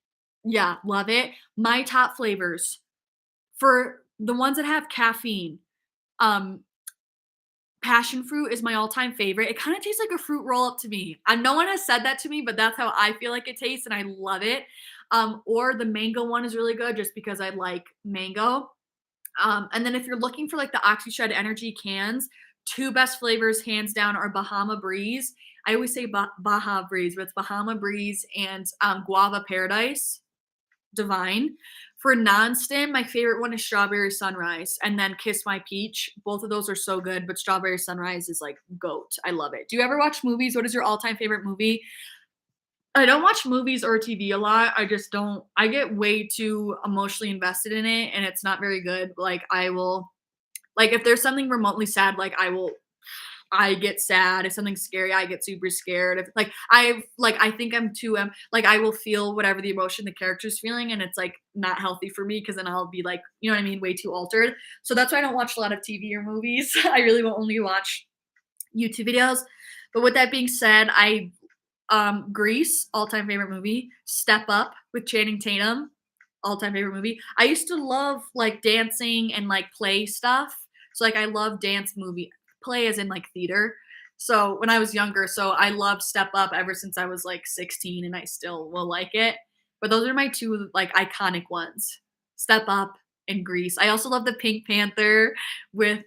Speaker 2: yeah, love it. My top flavors for the ones that have caffeine, passion fruit is my all-time favorite. It kind of tastes like a fruit roll-up to me. No one has said that to me, but that's how I feel like it tastes, and I love it. Or the mango one is really good just because I like mango. And then if you're looking for like the OxyShred Energy cans, two best flavors hands down are Bahama Breeze. I always say Baja Breeze, but it's Bahama Breeze and Guava Paradise. Divine. For non-stim, my favorite one is Strawberry Sunrise and then Kiss My Peach. Both of those are so good, but Strawberry Sunrise is like GOAT. I love it. Do you ever watch movies? What is your all-time favorite movie? I don't watch movies or TV a lot. I just don't. I get way too emotionally invested in it, and it's not very good. Like I will, like if there's something remotely sad, like I get sad. If something's scary, I get super scared. If I think I'm too like I will feel whatever the emotion the character's feeling, and it's like not healthy for me because then I'll be like, you know what I mean, way too altered. So that's why I don't watch a lot of TV or movies. I really will only watch YouTube videos. But with that being said, Grease, all-time favorite movie. Step Up with Channing Tatum, all-time favorite movie. I used to love like dancing and like play stuff. So like I love dance movie. Play as in like theater. So when I was younger, so I loved Step Up ever since I was like 16 and I still will like it. But those are my two like iconic ones. Step Up and Grease. I also love the Pink Panther with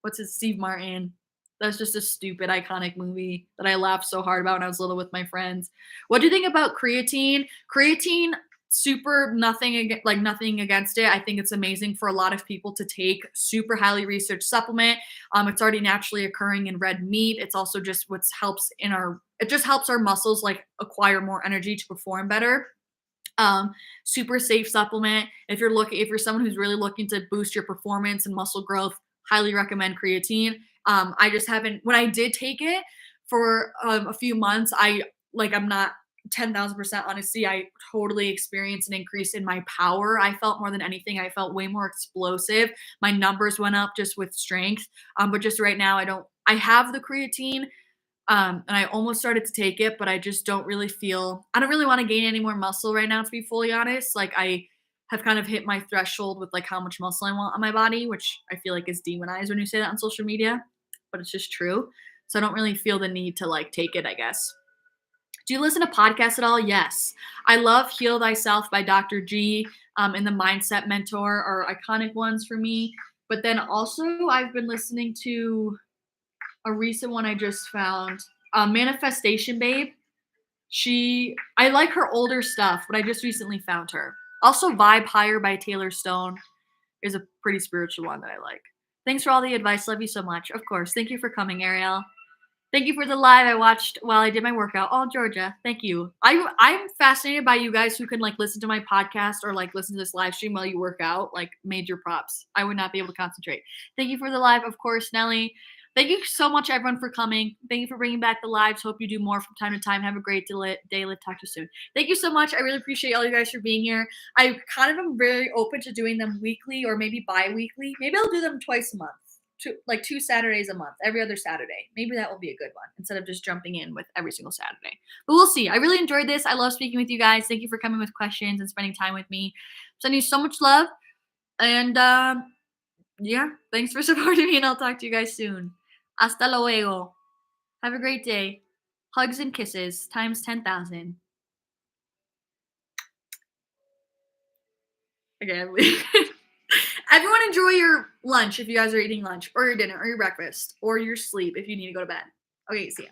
Speaker 2: what's his Steve Martin. That's just a stupid, iconic movie that I laughed so hard about when I was little with my friends. What do you think about creatine? Creatine, super nothing against it. I think it's amazing for a lot of people to take. Super highly researched supplement. It's already naturally occurring in red meat. It's also just it just helps our muscles like acquire more energy to perform better. Super safe supplement. If you're someone who's really looking to boost your performance and muscle growth, highly recommend creatine. I just haven't, when I did take it for a few months, I'm not 10,000% honestly. I totally experienced an increase in my power. I felt more than anything. I felt way more explosive. My numbers went up just with strength. But just right now, I have the creatine. And I almost started to take it, but I just I don't really want to gain any more muscle right now, to be fully honest. Like I have kind of hit my threshold with like how much muscle I want on my body, which I feel like is demonized when you say that on social media, but it's just true. So I don't really feel the need to like take it, I guess. Do you listen to podcasts at all? Yes. I love Heal Thyself by Dr. G and the Mindset Mentor are iconic ones for me. But then also I've been listening to a recent one I just found, Manifestation Babe. I like her older stuff, but I just recently found her. Also, Vibe Higher by Taylor Stone is a pretty spiritual one that I like. Thanks for all the advice. Love you so much. Of course. Thank you for coming, Ariel. Thank you for the live I watched while I did my workout. Oh, Georgia, thank you. I'm fascinated by you guys who can like listen to my podcast or like listen to this live stream while you work out. Like major props. I would not be able to concentrate. Thank you for the live, of course, Nelly. Thank you so much, everyone, for coming. Thank you for bringing back the lives. Hope you do more from time to time. Have a great day. Let's talk to you soon. Thank you so much. I really appreciate all you guys for being here. I kind of am very open to doing them weekly or maybe bi-weekly. Maybe I'll do them twice a month. Two Saturdays a month, every other Saturday. Maybe that will be a good one instead of just jumping in with every single Saturday. But we'll see. I really enjoyed this. I love speaking with you guys. Thank you for coming with questions and spending time with me. Sending you so much love. And yeah, thanks for supporting me, and I'll talk to you guys soon. Hasta luego. Have a great day. Hugs and kisses times 10,000. Okay, I'm leaving. Everyone enjoy your lunch if you guys are eating lunch, or your dinner, or your breakfast, or your sleep if you need to go to bed. Okay, see ya.